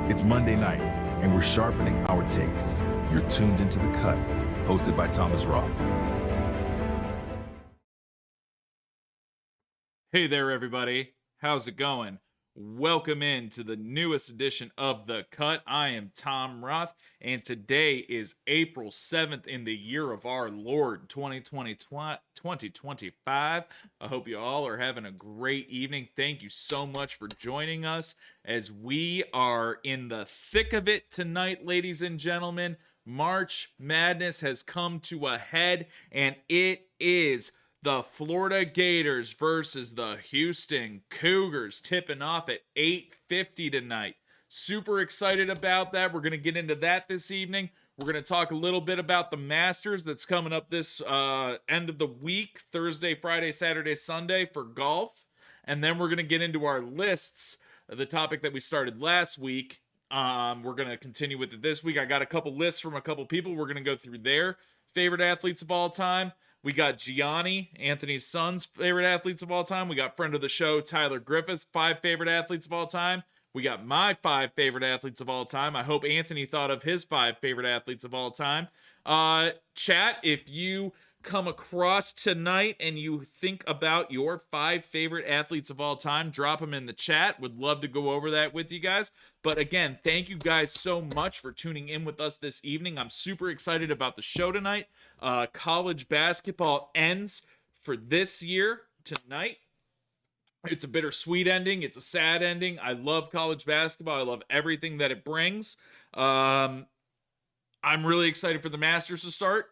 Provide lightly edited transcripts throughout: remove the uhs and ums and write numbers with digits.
It's Monday night, and we're sharpening our takes. You're tuned into The Cut, hosted by Thomas Robb. Hey there, everybody. How's it going? Welcome in to the newest edition of The Cut. I am Tom Roth, and today is April 7th in the year of our Lord, 2025. I hope you all are having a great evening. Thank you so much for joining us as we are in the thick of it tonight, ladies and gentlemen. March Madness has come to a head, and it is the Florida Gators versus the Houston Cougars, tipping off at 8:50 tonight. Super excited about that. We're going to get into that this evening. We're going to talk a little bit about the Masters that's coming up this end of the week, Thursday, Friday, Saturday, Sunday for golf. And then we're going to get into our lists, the topic that we started last week. We're going to continue with it this week. I got a couple lists from a couple people. We're going to go through their favorite athletes of all time. We got Gianni, Anthony's son's favorite athletes of all time. We got friend of the show, Tyler Griffith's 5 favorite athletes of all time. We got my 5 favorite athletes of all time. I hope Anthony thought of his 5 favorite athletes of all time. Chat, if you come across tonight and you think about your 5 favorite athletes of all time, drop them in the chat. Would love to go over that with you guys. But again, thank you guys so much for tuning in with us this evening. I'm super excited about the show tonight. College basketball ends for this year tonight. It's a bittersweet ending. It's a sad ending. I love college basketball. I love everything that it brings. I'm really excited for the Masters to start,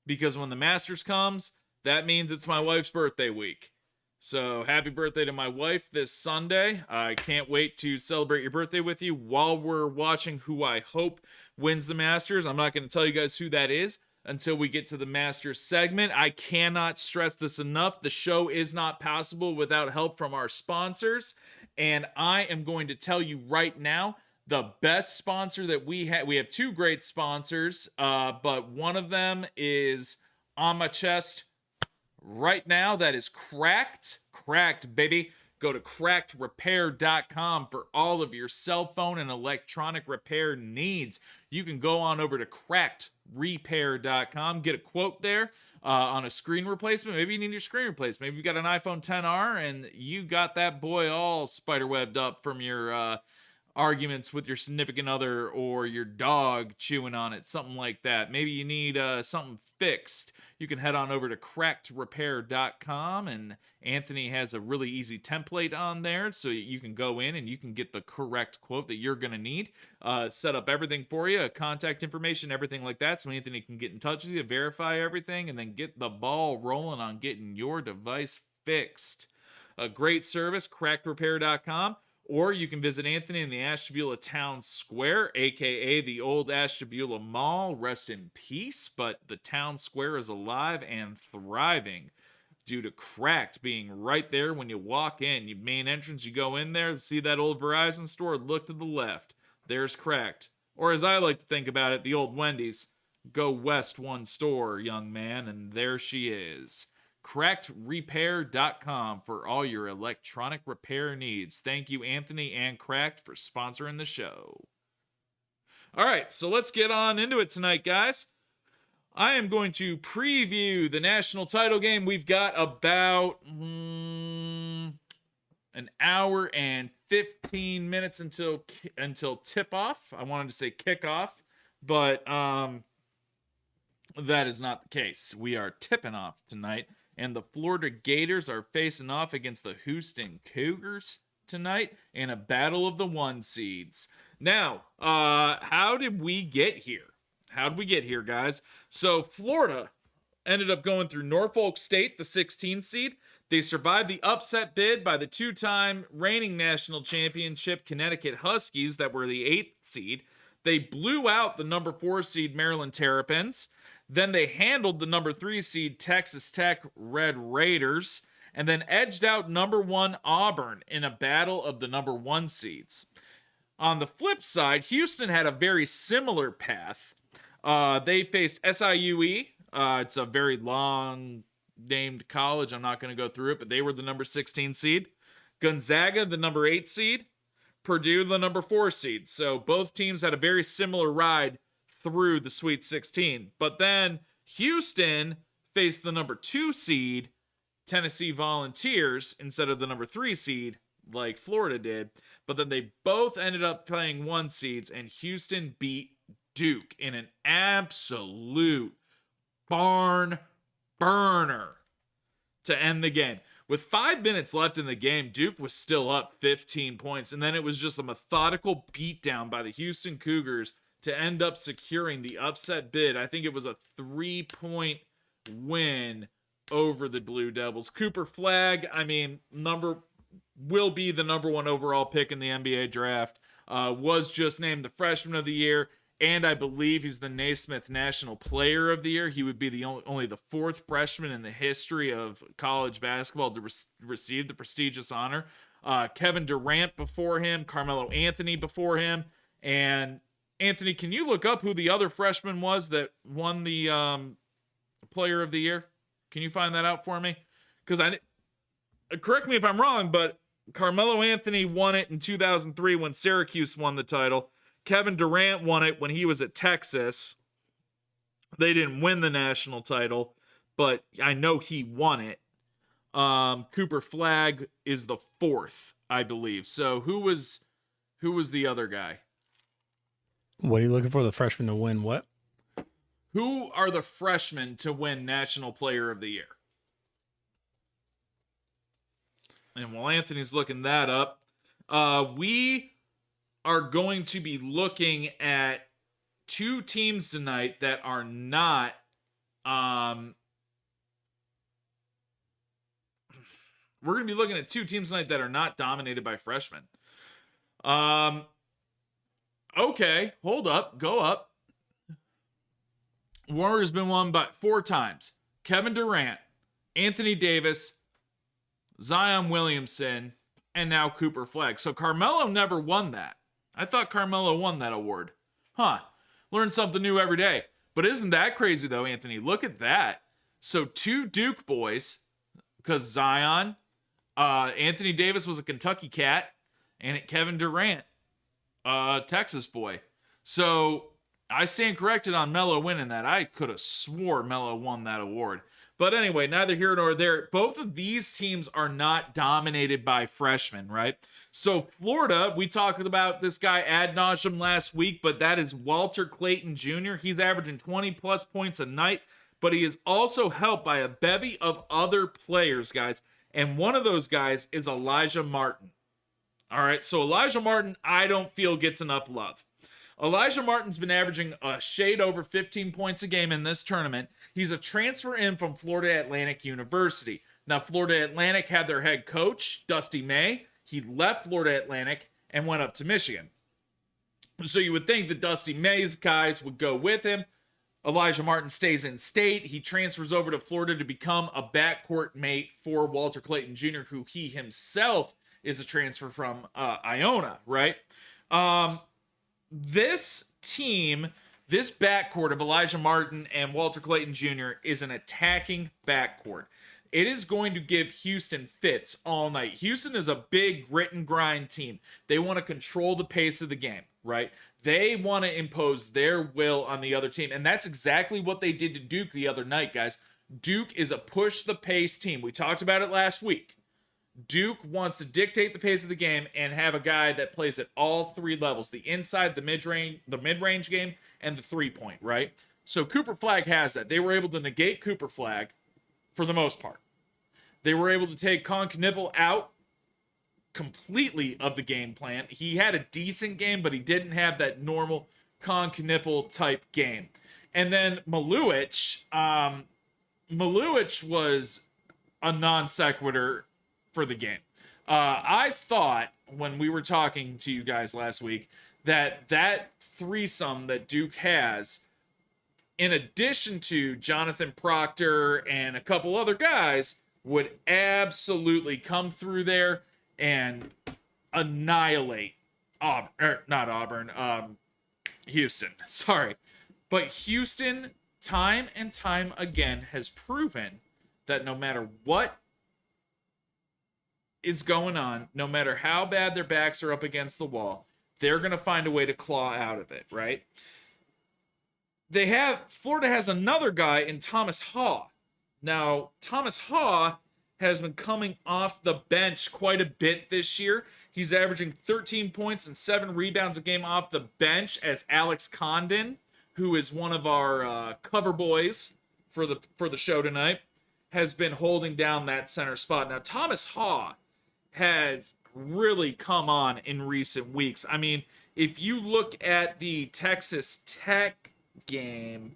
because when the Masters comes, that means it's my wife's birthday week. So happy birthday to my wife this Sunday. I can't wait to celebrate your birthday with you while we're watching who I hope wins the Masters. I'm not going to tell you guys who that is until we get to the Masters segment. I cannot stress this enough. The show is not possible without help from our sponsors. And I am going to tell you right now, the best sponsor that we have 2 great sponsors, but one of them is on my chest right now. That is Cracked, baby. Go to crackedrepair.com for all of your cell phone and electronic repair needs. You can go on over to crackedrepair.com, get a quote there on a screen replacement. Maybe you need your screen replaced. Maybe you got an iPhone XR and you got that boy all spiderwebbed up from your arguments with your significant other or your dog chewing on it, something like that. Maybe you need something fixed. You can head on over to crackedrepair.com, and Anthony has a really easy template on there, so you can go in and you can get the correct quote that you're going to need, set up everything for you, contact information, everything like that, so Anthony can get in touch with you, verify everything, and then get the ball rolling on getting your device fixed. A great service, crackedrepair.com. Or you can visit Anthony in the Ashtabula Town Square, aka the old Ashtabula Mall. Rest in peace, but the town square is alive and thriving due to Cracked being right there when you walk in. Your main entrance, you go in there, see that old Verizon store, look to the left. There's Cracked. Or as I like to think about it, the old Wendy's. Go west 1 store, young man, and there she is. crackedrepair.com for all your electronic repair needs. Thank you, Anthony and Cracked, for sponsoring the show. All right, so let's get on into it tonight, guys. I am going to preview the national title game. We've got about an hour and 15 minutes until tip-off. I wanted to say kickoff, but that is not the case. We are tipping off tonight, and the Florida Gators are facing off against the Houston Cougars tonight in a battle of the 1 seeds. Now, how did we get here? How did we get here, guys? So Florida ended up going through Norfolk State, the 16th seed. They survived the upset bid by the 2-time reigning national championship Connecticut Huskies that were the 8th seed. They blew out the number 4 seed Maryland Terrapins. Then they handled the number 3 seed Texas Tech Red Raiders, and then edged out number 1 Auburn in a battle of the number 1 seeds. On the flip side, Houston had a very similar path. They faced SIUE. It's a very long named college. I'm not going to go through it, but they were the number 16 seed. Gonzaga, the number 8 seed. Purdue, the number 4 seed. So both teams had a very similar ride through the Sweet 16. But then Houston faced the number 2 seed, Tennessee Volunteers, instead of the number 3 seed like Florida did. But then they both ended up playing 1 seeds, and Houston beat Duke in an absolute barn burner to end the game. With 5 minutes left in the game, Duke was still up 15 points, and then it was just a methodical beatdown by the Houston Cougars to end up securing the upset bid. I think it was a 3-point win over the Blue Devils. Cooper Flagg, I mean, will be the number 1 overall pick in the NBA draft. Was just named the Freshman of the Year, and I believe he's the Naismith National Player of the Year. He would be the only the 4th freshman in the history of college basketball to receive the prestigious honor. Kevin Durant before him, Carmelo Anthony before him, and Anthony, can you look up who the other freshman was that won the Player of the Year? Can you find that out for me? Because correct me if I'm wrong, but Carmelo Anthony won it in 2003 when Syracuse won the title. Kevin Durant won it when he was at Texas. They didn't win the national title, but I know he won it. Cooper Flagg is the 4th, I believe. So who was the other guy? What are you looking for? The freshman to win what? Who are the freshmen to win National Player of the Year? And while Anthony's looking that up, we are going to be looking at 2 teams tonight that are not we're going to be looking at 2 teams tonight that are not dominated by freshmen. Okay, hold up, go up. Warriors been won by 4 times. Kevin Durant, Anthony Davis, Zion Williamson, and now Cooper Flagg. So Carmelo never won that. I thought Carmelo won that award. Huh. Learn something new every day. But isn't that crazy, though, Anthony? Look at that. So 2 Duke boys, because Zion, Anthony Davis was a Kentucky cat, and Kevin Durant, Texas boy. So I stand corrected on Melo winning that. I could have swore Melo won that award. But anyway, neither here nor there. Both of these teams are not dominated by freshmen, right? So Florida, we talked about this guy ad nauseum last week, but that is Walter Clayton Jr. He's averaging 20-plus points a night, but he is also helped by a bevy of other players, guys. And one of those guys is Elijah Martin. All right, so Elijah Martin, I don't feel gets enough love. Elijah Martin's been averaging a shade over 15 points a game in this tournament. He's a transfer in from Florida Atlantic University. Now, Florida Atlantic had their head coach, Dusty May. He left Florida Atlantic and went up to Michigan. So you would think that Dusty May's guys would go with him. Elijah Martin stays in state. He transfers over to Florida to become a backcourt mate for Walter Clayton Jr., who he himself is a transfer from Iona, right? This team, this backcourt of Elijah Martin and Walter Clayton Jr. is an attacking backcourt. It is going to give Houston fits all night. Houston is a big grit and grind team. They want to control the pace of the game, right? They want to impose their will on the other team. And that's exactly what they did to Duke the other night, guys. Duke is a push the pace team. We talked about it last week. Duke wants to dictate the pace of the game and have a guy that plays at all 3 levels, the inside, the mid-range game, and the 3-point, right? So Cooper Flagg has that. They were able to negate Cooper Flagg for the most part. They were able to take Con Knipple out completely of the game plan. He had a decent game, but he didn't have that normal Con Knipple type game. And then Maluich was a non sequitur for the game. I thought when we were talking to you guys last week that threesome that Duke has, in addition to Jonathan Proctor and a couple other guys, would absolutely come through there and annihilate Houston. Sorry. But Houston, time and time again, has proven that no matter what is going on, no matter how bad their backs are up against the wall, they're going to find a way to claw out of it, right? Florida has another guy in Thomas Haw. Now, Thomas Haw has been coming off the bench quite a bit this year. He's averaging 13 points and 7 rebounds a game off the bench as Alex Condon, who is one of our cover boys for the show tonight, has been holding down that center spot. Now, Thomas Haw has really come on in recent weeks. I mean, if you look at the Texas Tech game,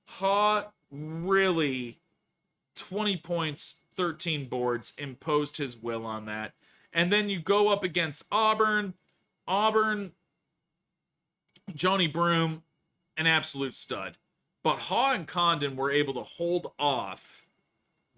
Haw really 20 points, 13 boards, imposed his will on that. And then you go up against Auburn, Johnny Broom, an absolute stud. But Haw and Condon were able to hold off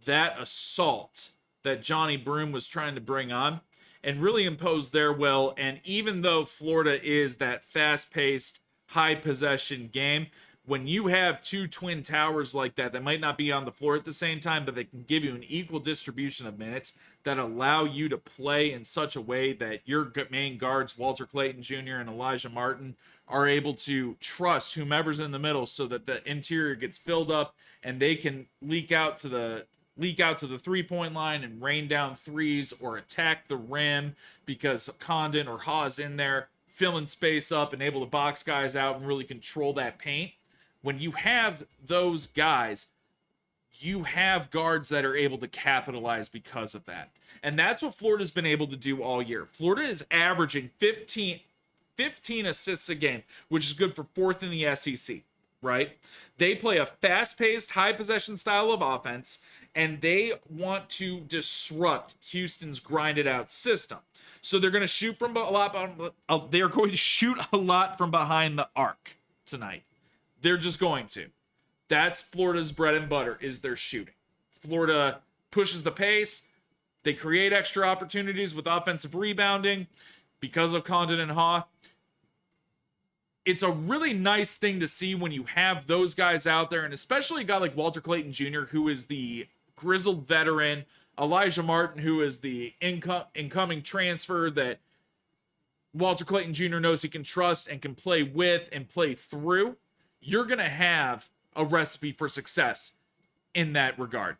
that assault that Johnny Broom was trying to bring on and really impose their will. And even though Florida is that fast-paced, high possession game, when you have two twin towers like that might not be on the floor at the same time, but they can give you an equal distribution of minutes that allow you to play in such a way that your main guards, Walter Clayton Jr. and Elijah Martin, are able to trust whomever's in the middle so that the interior gets filled up and they can leak out to the 3-point line and rain down threes or attack the rim because Condon or Hawes in there filling space up and able to box guys out and really control that paint. When you have those guys, you have guards that are able to capitalize because of that. And that's what Florida's been able to do all year. Florida is averaging 15 assists a game, which is good for 4th in the SEC, right? They play a fast-paced, high-possession style of offense, and they want to disrupt Houston's grinded-out system. So they're going to shoot from a lot. They're going to shoot a lot from behind the arc tonight. They're just going to. That's Florida's bread and butter, is their shooting. Florida pushes the pace. They create extra opportunities with offensive rebounding because of Condon and Haw. It's a really nice thing to see when you have those guys out there, and especially a guy like Walter Clayton Jr., who is the grizzled veteran, Elijah Martin, who is the incoming transfer that Walter Clayton Jr. knows he can trust and can play with and play through. You're going to have a recipe for success in that regard.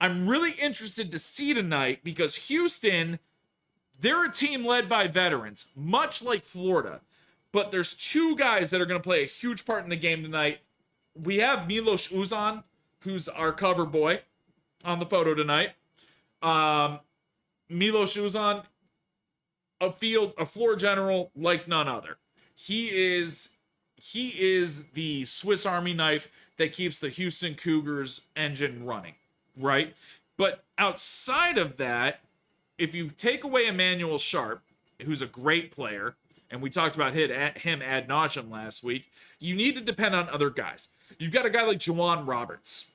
I'm really interested to see tonight because Houston, they're a team led by veterans, much like Florida. But there's two guys that are going to play a huge part in the game tonight. We have Milos Uzan, who's our cover boy on the photo tonight. Milos Uzan, a floor general like none other. He is the Swiss Army knife that keeps the Houston Cougars engine running, right? But outside of that, if you take away Emmanuel Sharp, who's a great player, and we talked about him ad nauseum last week, you need to depend on other guys. You've got a guy like Juwan Roberts.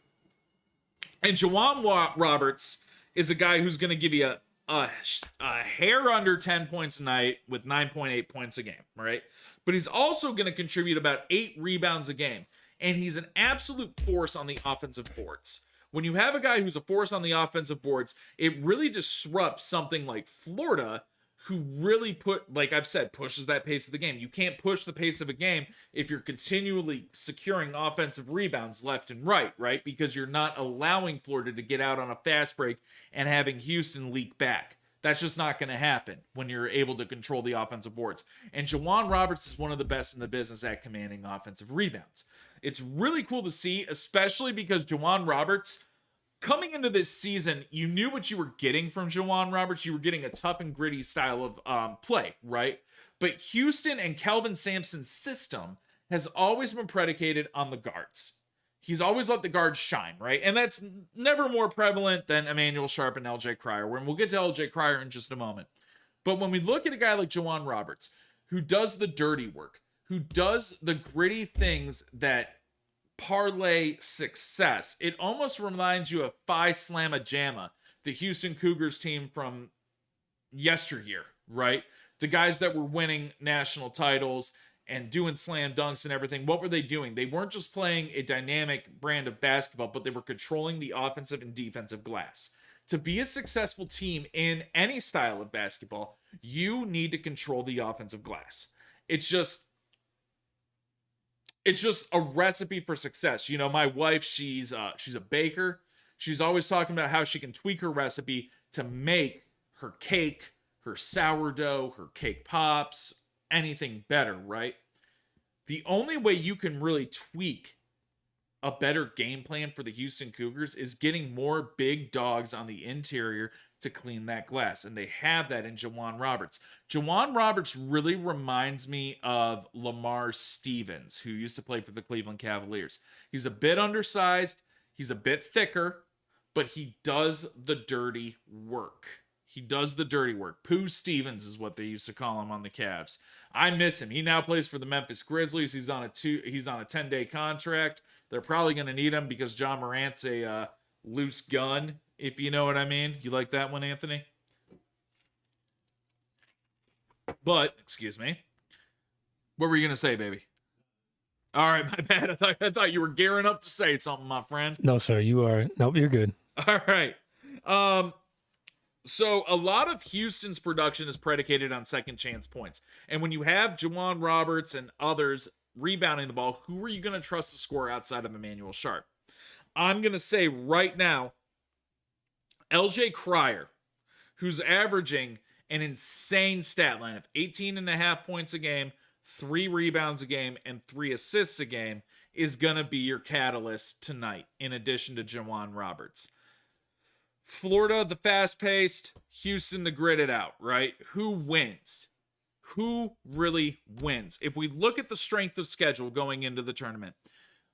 And Juwan Roberts is a guy who's going to give you a hair under 10 points a night with 9.8 points a game, right? But he's also going to contribute about 8 rebounds a game. And he's an absolute force on the offensive boards. When you have a guy who's a force on the offensive boards, it really disrupts something like Florida, who really like I've said, pushes that pace of the game. You can't push the pace of a game if you're continually securing offensive rebounds left and right? Because you're not allowing Florida to get out on a fast break and having Houston leak back. That's just not going to happen when you're able to control the offensive boards. And Juwan Roberts is one of the best in the business at commanding offensive rebounds. It's really cool to see, especially because Juwan Roberts, coming into this season, you knew what you were getting from Juwan Roberts. You were getting a tough and gritty style of play, right? But Houston and Kelvin Sampson's system has always been predicated on the guards. He's always let the guards shine, right? And that's never more prevalent than Emmanuel Sharp and LJ Cryer, and we'll get to LJ Cryer in just a moment. But when we look at a guy like Juwan Roberts, who does the dirty work, who does the gritty things that parlay success, it almost reminds you of Phi Slamma Jamma, the Houston Cougars team from yesteryear, right? The guys that were winning national titles and doing slam dunks and everything. What were they doing? They weren't just playing a dynamic brand of basketball, but they were controlling the offensive and defensive glass. To be a successful team in any style of basketball, you need to control the offensive glass. It's just a recipe for success. You know, my wife, she's a baker. She's always talking about how she can tweak her recipe to make her cake, her sourdough, her cake pops, anything better, right? The only way you can really tweak a better game plan for the Houston Cougars is getting more big dogs on the interior to clean that glass. And they have that in Jawan Roberts. Jawan Roberts really reminds me of Lamar Stevens, who used to play for the Cleveland Cavaliers. He's a bit undersized. He's a bit thicker, but he does the dirty work. He does the dirty work. Pooh Stevens is what they used to call him on the Cavs. I miss him. He now plays for the Memphis Grizzlies. He's on a 10-day contract. They're probably going to need him because John Morant's a loose gun, if you know what I mean. You like that one, Anthony? But, excuse me. What were you going to say, baby? All right, my bad. I thought you were gearing up to say something, my friend. No, sir. You are. Nope, you're good. All right. So a lot of Houston's production is predicated on second chance points. And when you have Jawan Roberts and others rebounding the ball, who are you going to trust to score outside of Emmanuel Sharp? I'm going to say right now, LJ Cryer, who's averaging an insane stat line of 18.5 points a game, 3 rebounds a game, and 3 assists a game, is going to be your catalyst tonight, in addition to Jawan Roberts. Florida, the fast-paced, Houston, the gritted out, right? Who wins? Who really wins? If we look at the strength of schedule going into the tournament,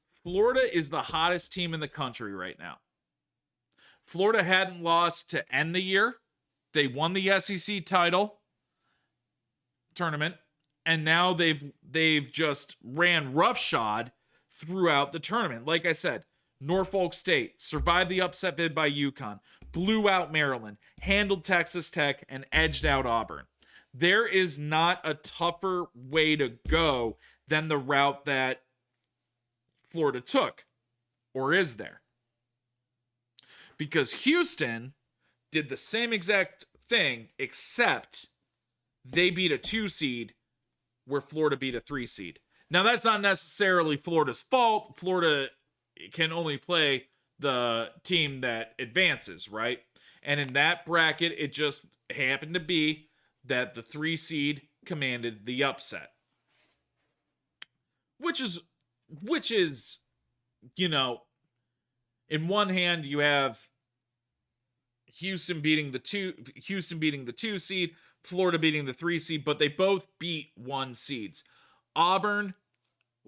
Florida is the hottest team in the country right now. Florida hadn't lost to end the year. They won the SEC title tournament, and now they've just ran roughshod throughout the tournament. Like I said, Norfolk State survived the upset bid by UConn, blew out Maryland, handled Texas Tech, and edged out Auburn. There is not a tougher way to go than the route that Florida took. Or is there? Because Houston did the same exact thing, except they beat a 2 seed where Florida beat a 3 seed. Now, that's not necessarily Florida's fault. Florida can only play the team that advances, right? And in that bracket, it just happened to be that the 3 seed commanded the upset. Which is, you know, in one hand you have Houston beating the 2 seed, Florida beating the 3 seed, but they both beat 1 seeds. Auburn,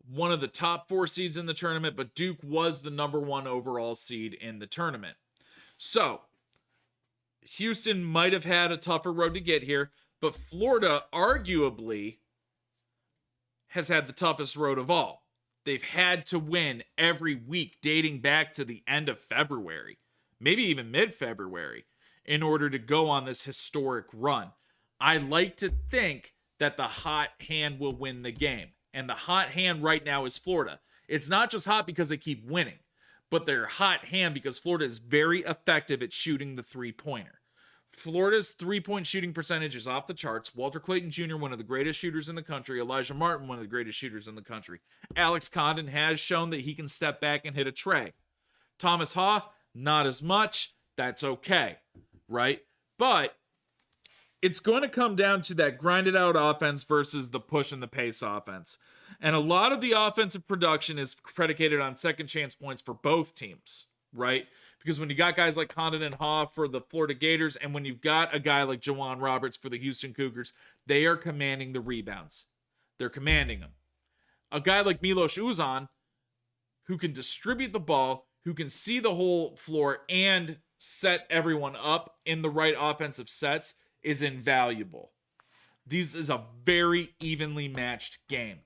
one of the top 4 seeds in the tournament, but Duke was the number 1 overall seed in the tournament. So, Houston might have had a tougher road to get here, but Florida arguably has had the toughest road of all. They've had to win every week dating back to the end of February, maybe even mid-February, in order to go on this historic run. I like to think that the hot hand will win the game. And the hot hand right now is Florida. It's not just hot because they keep winning, but they're hot hand because Florida is very effective at shooting the 3-pointer. Florida's 3-point shooting percentage is off the charts. Walter Clayton Jr., one of the greatest shooters in the country. Elijah Martin, one of the greatest shooters in the country. Alex Condon has shown that he can step back and hit a tray. Thomas Haw, not as much. That's okay, right? But it's going to come down to that grinded out offense versus the push and the pace offense. And a lot of the offensive production is predicated on second chance points for both teams, right? Because when you got guys like Condon and Haw for the Florida Gators, and when you've got a guy like Jawan Roberts for the Houston Cougars, they are commanding the rebounds. They're commanding them. A guy like Milos Uzan, who can distribute the ball, who can see the whole floor and set everyone up in the right offensive sets, is invaluable. This is a very evenly matched game.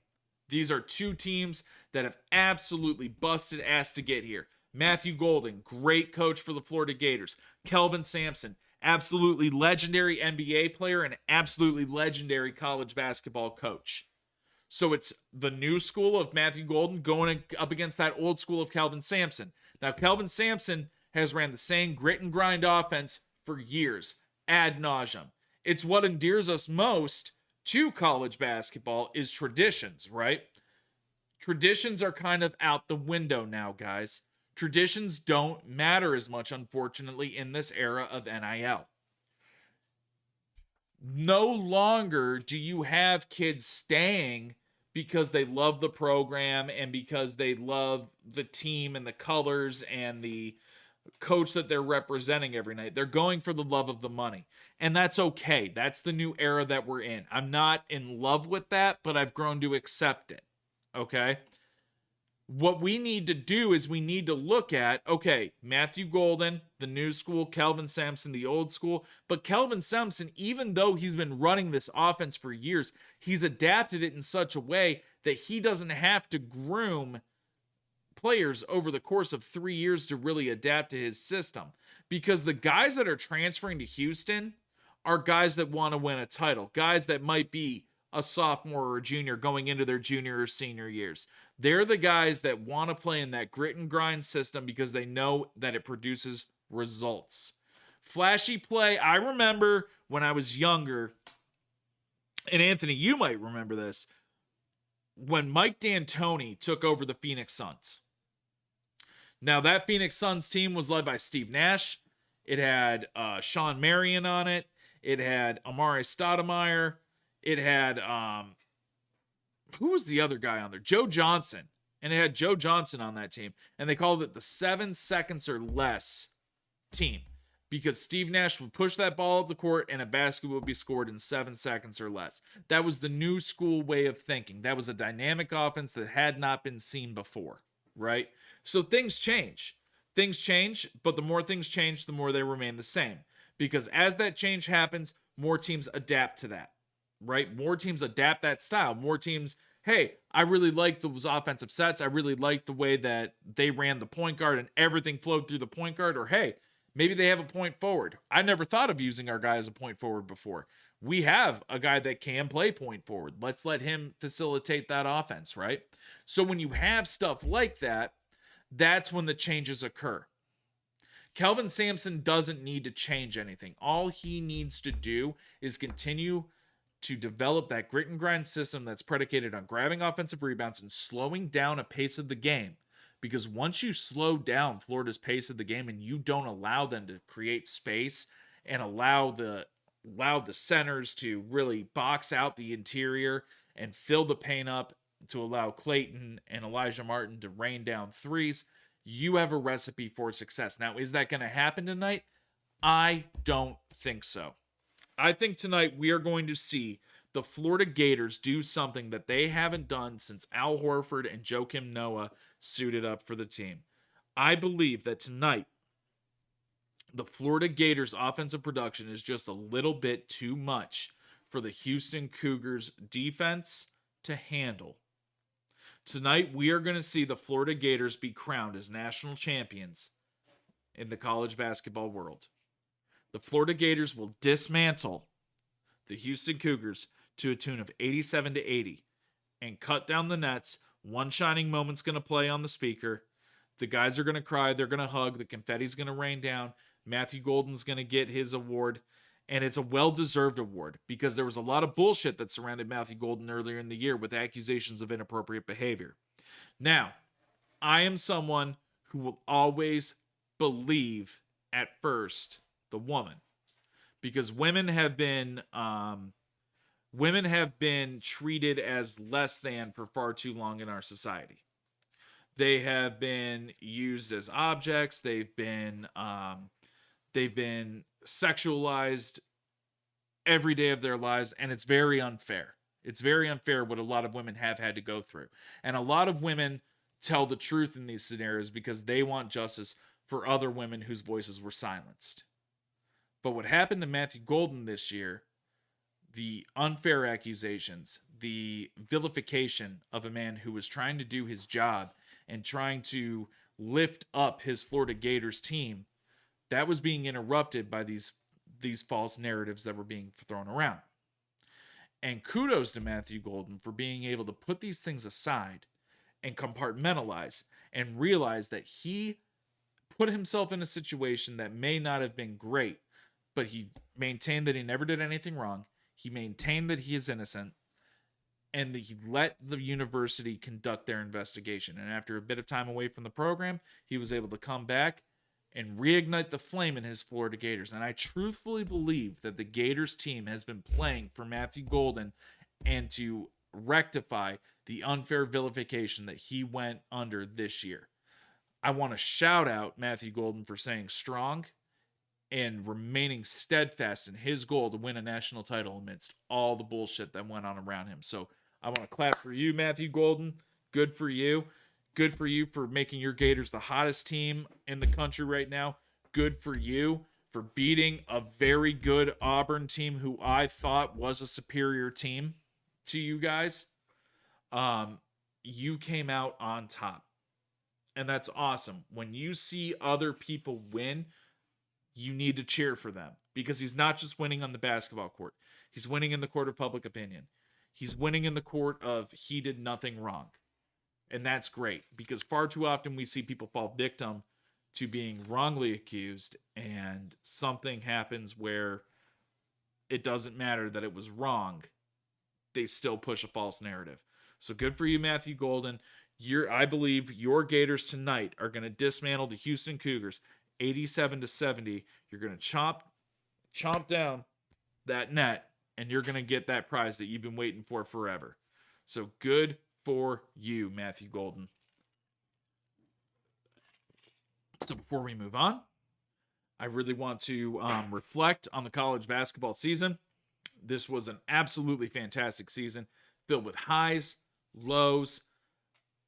These are two teams that have absolutely busted ass to get here. Matthew Golden, great coach for the Florida Gators. Kelvin Sampson, absolutely legendary NBA player and absolutely legendary college basketball coach. So it's the new school of Matthew Golden going up against that old school of Kelvin Sampson. Now, Kelvin Sampson has ran the same grit and grind offense for years, ad nauseum. It's what endears us most to college basketball is traditions, right? Traditions are kind of out the window now, guys. Traditions don't matter as much, unfortunately, in this era of NIL. No longer do you have kids staying because they love the program and because they love the team and the colors and the coach that they're representing every night. They're going for the love of the money. And that's okay. That's the new era that we're in. I'm not in love with that, but I've grown to accept it. Okay? What we need to do is we need to look at, okay, Matthew Golden, the new school, Kelvin Sampson, the old school. But Kelvin Sampson, even though he's been running this offense for years, he's adapted it in such a way that he doesn't have to groom players over the course of 3 years to really adapt to his system. Because the guys that are transferring to Houston are guys that want to win a title, guys that might be a sophomore or a junior going into their junior or senior years. They're the guys that want to play in that grit and grind system because they know that it produces results. Flashy play, I remember when I was younger, and Anthony, you might remember this, when Mike D'Antoni took over the Phoenix Suns. Now, that Phoenix Suns team was led by Steve Nash. It had Sean Marion on it. It had Amare Stoudemire. It had, who was the other guy on there? Joe Johnson. And it had Joe Johnson on that team. And they called it the 7 seconds or less team. Because Steve Nash would push that ball up the court and a basket would be scored in 7 seconds or less. That was the new school way of thinking. That was a dynamic offense that had not been seen before, right? So things change. Things change, but the more things change, the more they remain the same. Because as that change happens, more teams adapt to that, right? More teams adapt that style. More teams, hey, I really like those offensive sets. I really like the way that they ran the point guard and everything flowed through the point guard. Or, hey, maybe they have a point forward. I never thought of using our guy as a point forward before. We have a guy that can play point forward. Let's let him facilitate that offense, right? So when you have stuff like that, that's when the changes occur. Kelvin Sampson doesn't need to change anything. All he needs to do is continue to develop that grit and grind system that's predicated on grabbing offensive rebounds and slowing down a pace of the game. Because once you slow down Florida's pace of the game and you don't allow them to create space and allow the centers to really box out the interior and fill the paint up to allow Clayton and Elijah Martin to rain down threes, you have a recipe for success. Now, is that going to happen tonight? I don't think so. I think tonight we are going to see the Florida Gators do something that they haven't done since Al Horford and Joakim Noah suited up for the team. I believe that tonight the Florida Gators offensive production is just a little bit too much for the Houston Cougars defense to handle. Tonight we are going to see the Florida Gators be crowned as national champions in the college basketball world. The Florida Gators will dismantle the Houston Cougars to a tune of 87-80 and cut down the nets. One shining moment's going to play on the speaker. The guys are going to cry. They're going to hug. The confetti's going to rain down. Matthew Golden's going to get his award. And it's a well-deserved award because there was a lot of bullshit that surrounded Matthew Golden earlier in the year with accusations of inappropriate behavior. Now, I am someone who will always believe at first the woman, because women have been treated as less than for far too long in our society. They have been used as objects. They've been sexualized every day of their lives, and it's very unfair. It's very unfair what a lot of women have had to go through. And a lot of women tell the truth in these scenarios because they want justice for other women whose voices were silenced. But what happened to Matthew Golden this year, the unfair accusations, the vilification of a man who was trying to do his job and trying to lift up his Florida Gators team, that was being interrupted by these false narratives that were being thrown around. And kudos to Matthew Golden for being able to put these things aside and compartmentalize and realize that he put himself in a situation that may not have been great, but he maintained that he never did anything wrong. He maintained that he is innocent, and he let the university conduct their investigation. And after a bit of time away from the program, he was able to come back and reignite the flame in his Florida Gators. And I truthfully believe that the Gators team has been playing for Matthew Golden and to rectify the unfair vilification that he went under this year. I want to shout out Matthew Golden for staying strong and remaining steadfast in his goal to win a national title amidst all the bullshit that went on around him. So I want to clap for you, Matthew Golden. Good for you. Good for you for making your Gators the hottest team in the country right now. Good for you for beating a very good Auburn team who I thought was a superior team to you guys. You came out on top. And that's awesome. When you see other people win, you need to cheer for them, because he's not just winning on the basketball court. He's winning in the court of public opinion. He's winning in the court of he did nothing wrong. And that's great, because far too often we see people fall victim to being wrongly accused, and something happens where it doesn't matter that it was wrong. They still push a false narrative. So good for you, Matthew Golden. I believe your Gators tonight are going to dismantle the Houston Cougars 87-70. You're going to chomp down that net, and you're going to get that prize that you've been waiting for forever. So good for you, Matthew Golden. So before we move on, I really want to reflect on the college basketball season. This was an absolutely fantastic season, filled with highs, lows.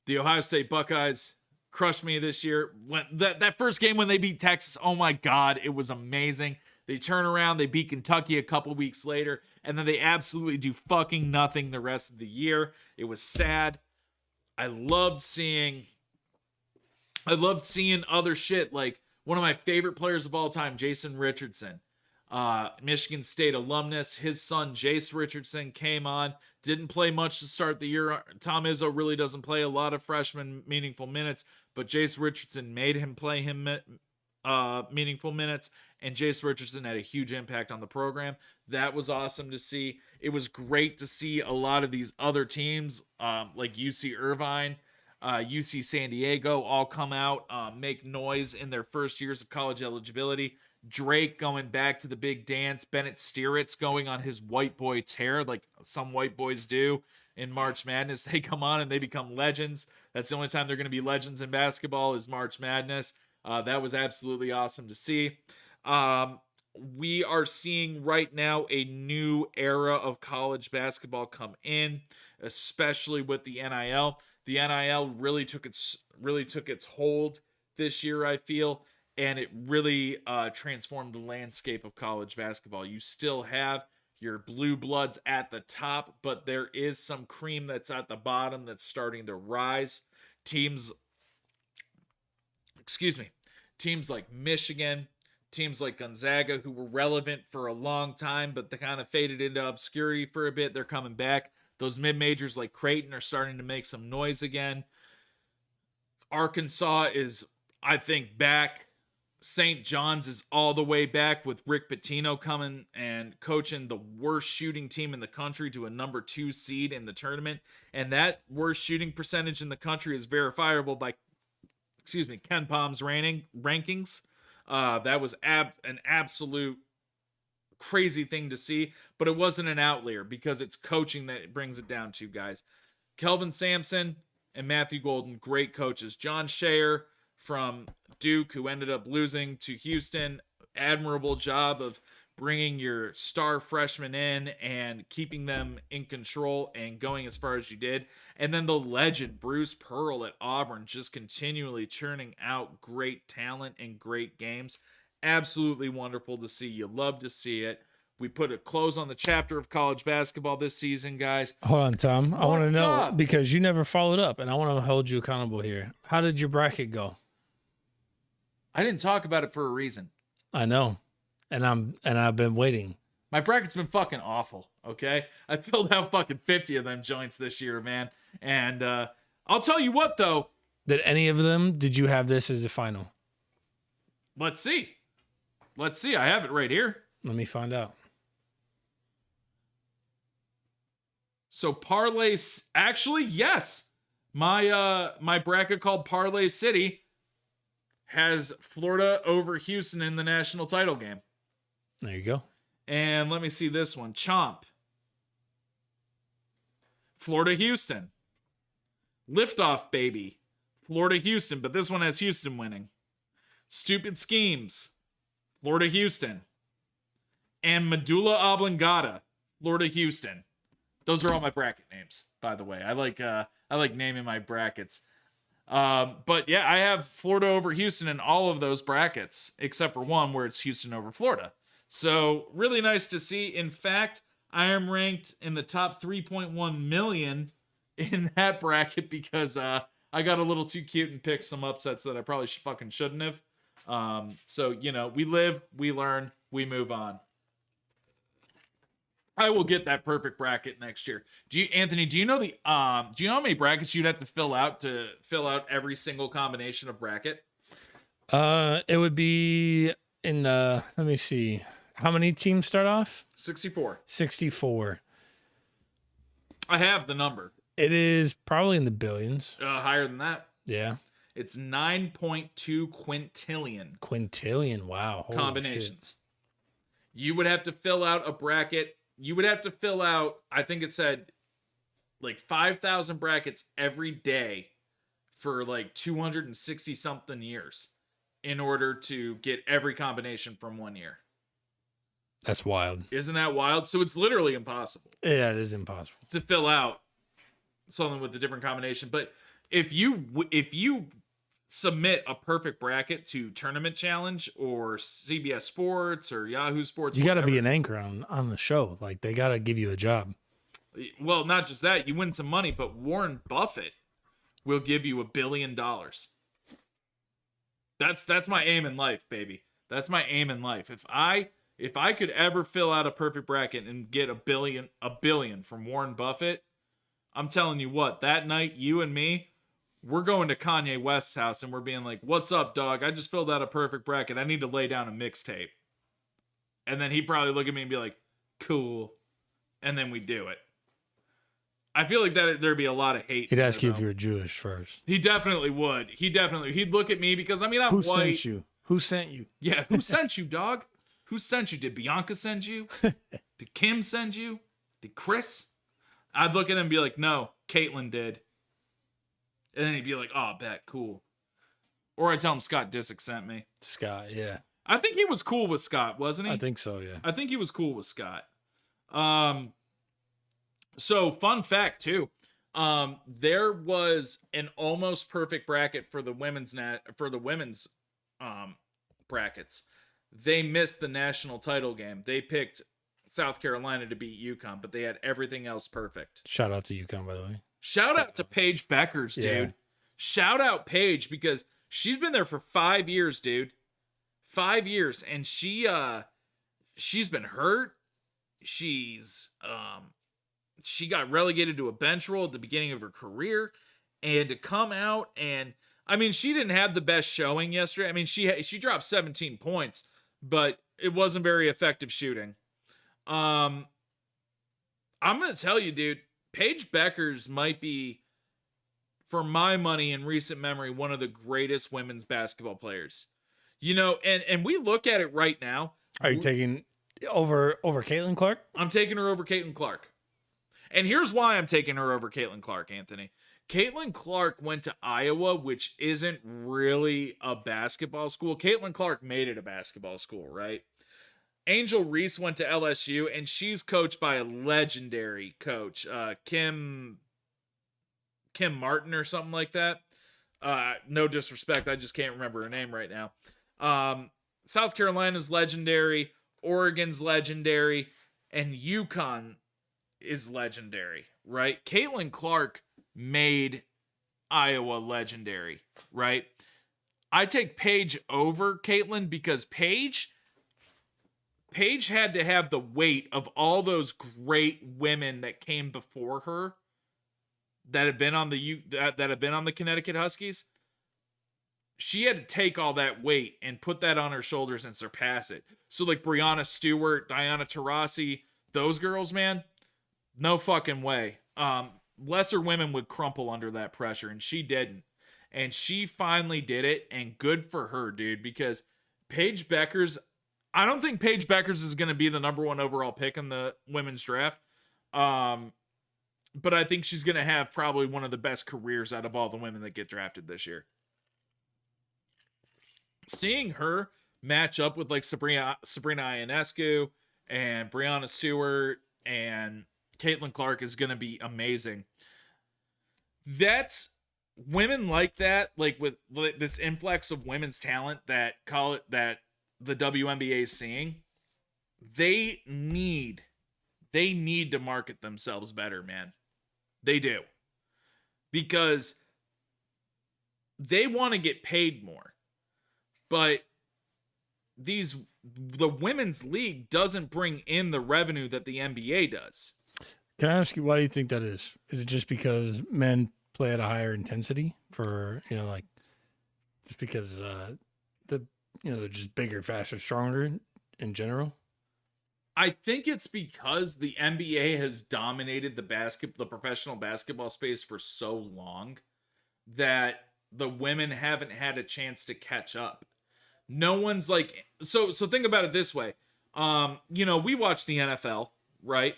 The Ohio State Buckeyes crushed me this year. When that first game when they beat Texas, oh my God, it was amazing. They turn around, they beat Kentucky a couple weeks later, and then they absolutely do fucking nothing the rest of the year. It was sad. I loved seeing other shit, like one of my favorite players of all time, Jason Richardson. Michigan State alumnus. His son, Jace Richardson, came on. Didn't play much to start the year. Tom Izzo really doesn't play a lot of freshman meaningful minutes, but Jace Richardson made him play meaningful minutes, and Jace Richardson had a huge impact on the program. That was awesome to see. It was great to see a lot of these other teams, like UC Irvine, UC San Diego, all come out, make noise in their first years of college eligibility. Drake going back to the big dance. Bennett Steeritz going on his white boy tear, like some white boys do in March Madness. They come on and they become legends. That's the only time they're going to be legends in basketball is March Madness. That was absolutely awesome to see. We are seeing right now a new era of college basketball come in, especially with the NIL. The NIL really took its hold this year, I feel. And it really transformed the landscape of college basketball. You still have your blue bloods at the top, but there is some cream that's at the bottom that's starting to rise. Teams like Michigan, teams like Gonzaga, who were relevant for a long time, but they kind of faded into obscurity for a bit. They're coming back. Those mid-majors like Creighton are starting to make some noise again. Arkansas is, I think, back. St. John's is all the way back with Rick Pitino coming and coaching the worst shooting team in the country to a number 2 seed in the tournament. And that worst shooting percentage in the country is verifiable by, Ken Palm's rankings. That was an absolute crazy thing to see, but it wasn't an outlier because it's coaching that it brings it down to, guys. Kelvin Sampson and Matthew Golden, great coaches. John Shayer from Duke, who ended up losing to Houston, admirable job of bringing your star freshmen in and keeping them in control and going as far as you did. And then the legend Bruce Pearl at Auburn, just continually churning out great talent and great games. Absolutely wonderful to see. You love to see it. We put a close on the chapter of college basketball this season, guys. Hold on, Tom. I want to know, up? because you never followed up, and I want to hold you accountable here. How did your bracket go? I didn't talk about it for a reason. I know, and I've been waiting. My bracket's been fucking awful, okay? I filled out fucking 50 of them joints this year, man. And I'll tell you what, though. Did you have this as the final? Let's see. I have it right here. Let me find out. So parlay, actually, yes. My bracket called Parlay City has Florida over Houston in the national title game. There you go. And let me see this one. Chomp. Florida, Houston. Liftoff, baby. Florida, Houston, but this one has Houston winning. Stupid Schemes. Florida, Houston. And Medulla Oblongata. Florida, Houston. Those are all my bracket names, by the way. I like naming my brackets. But yeah, I have Florida over Houston in all of those brackets, except for one where it's Houston over Florida. So really nice to see. In fact, I am ranked in the top 3.1 million in that bracket because I got a little too cute and picked some upsets that I probably shouldn't have. So, we live, we learn, we move on. I will get that perfect bracket next year. Anthony, do you know how many brackets you'd have to fill out every single combination of bracket? It would be in the, let me see. How many teams start off? 64. 64. I have the number. It is probably in the billions. Higher than that. Yeah. It's 9.2 quintillion. Quintillion. Wow. Holy combinations. Shit. You would have to fill out a bracket. You would have to fill out, I think it said, like 5,000 brackets every day for like 260 something years in order to get every combination from one year. That's wild. Isn't that wild? So it's literally impossible. Yeah, it is impossible to fill out something with a different combination. But if you submit a perfect bracket to Tournament Challenge or CBS Sports or Yahoo Sports, you got to be an anchor on the show. Like, they got to give you a job. Well, not just that, you win some money, but Warren Buffett will give you $1 billion. That's my aim in life, baby. That's my aim in life. If I could ever fill out a perfect bracket and get $1 billion from Warren Buffett, I'm telling you what, that night, you and me, we're going to Kanye West's house and we're being like, "What's up, dog? I just filled out a perfect bracket. I need to lay down a mixtape." And then he'd probably look at me and be like, "Cool." And then we do it. I feel like there'd be a lot of hate. He'd ask you if you were Jewish first. He definitely would. He'd look at me because, I'm Who white. Sent you? Who sent you? Yeah, who sent you, dog? Who sent you? Did Bianca send you? Did Kim send you? Did Chris? I'd look at him and be like, "No, Caitlyn did." And then he'd be like, "Oh, bet, cool." Or I'd tell him Scott Disick sent me. Scott, yeah. I think he was cool with Scott, wasn't he? I think so, yeah. I think he was cool with Scott. So fun fact too. There was an almost perfect bracket for the women's brackets. They missed the national title game. They picked South Carolina to beat UConn, but they had everything else perfect. Shout out to UConn, by the way. Shout out to Paige Beckers, dude. Yeah. Shout out Paige because she's been there for 5 years, dude. 5 years, and she's been hurt. She got relegated to a bench role at the beginning of her career, and to come out and she didn't have the best showing yesterday. She dropped 17 points, but it wasn't very effective shooting. I'm gonna tell you, dude, Paige Beckers might be, for my money in recent memory, one of the greatest women's basketball players. And we look at it right now. Are you taking over Caitlin Clark? I'm taking her over Caitlin Clark. And here's why I'm taking her over Caitlin Clark, Anthony. Caitlin Clark went to Iowa, which isn't really a basketball school. Caitlin Clark made it a basketball school, right? Angel Reese went to LSU, and she's coached by a legendary coach, Kim Martin or something like that. No disrespect, I just can't remember her name right now. South Carolina's legendary, Oregon's legendary, and UConn is legendary, right? Caitlin Clark made Iowa legendary, right? I take Paige over Caitlin because Paige had to have the weight of all those great women that came before her that have been on the Connecticut Huskies. she had to take all that weight and put that on her shoulders and surpass it. So like Brianna Stewart, Diana Taurasi, those girls, man, no fucking way. Lesser women would crumple under that pressure, and she didn't. And she finally did it, and good for her, dude, because Paige Beckers, I don't think Paige Beckers is going to be the number 1 overall pick in the women's draft. But I think she's going to have probably one of the best careers out of all the women that get drafted this year. Seeing her match up with like Sabrina Ionescu and Brianna Stewart and Caitlin Clark is going to be amazing. That's women like that, like with this influx of women's talent that the WNBA is seeing. They need to market themselves better, man. They do. Because they want to get paid more. But the women's league doesn't bring in the revenue that the NBA does. Can I ask you, why do you think that is? Is it just because men play at a higher intensity for, like just because they're just bigger, faster, stronger in general? I think it's because the NBA has dominated the professional basketball space for so long that the women haven't had a chance to catch up. No one's like, so think about it this way. We watch the NFL, right?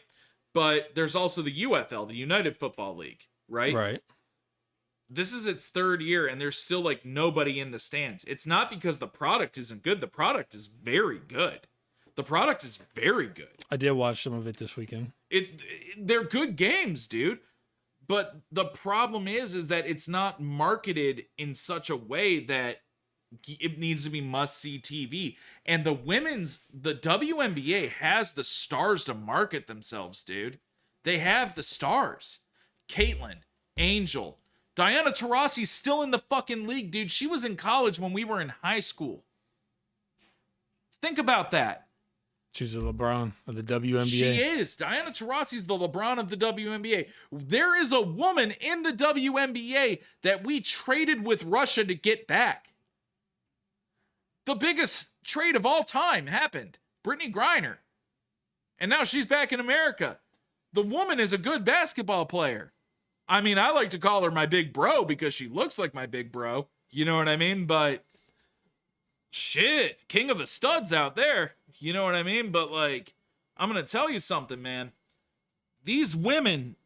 But there's also the UFL, the United Football League, right? Right. This is its 3rd year, and there's still like nobody in the stands. It's not because the product isn't good. The product is very good. The product is very good. I did watch some of it this weekend. They're good games, dude. But the problem is that it's not marketed in such a way that it needs to be must-see TV. And the WNBA has the stars to market themselves, dude. They have the stars. Caitlin, Angel, Diana Taurasi's still in the fucking league, dude. She was in college when we were in high school. Think about that. She's the LeBron of the WNBA. She is. Diana Taurasi's the LeBron of the WNBA. There is a woman in the WNBA that we traded with Russia to get back. The biggest trade of all time happened. Brittany Griner. And now she's back in America. The woman is a good basketball player. I mean, I like to call her my big bro because she looks like my big bro. You know what I mean? But shit, king of the studs out there. You know what I mean? But like, I'm going to tell you something, man. These women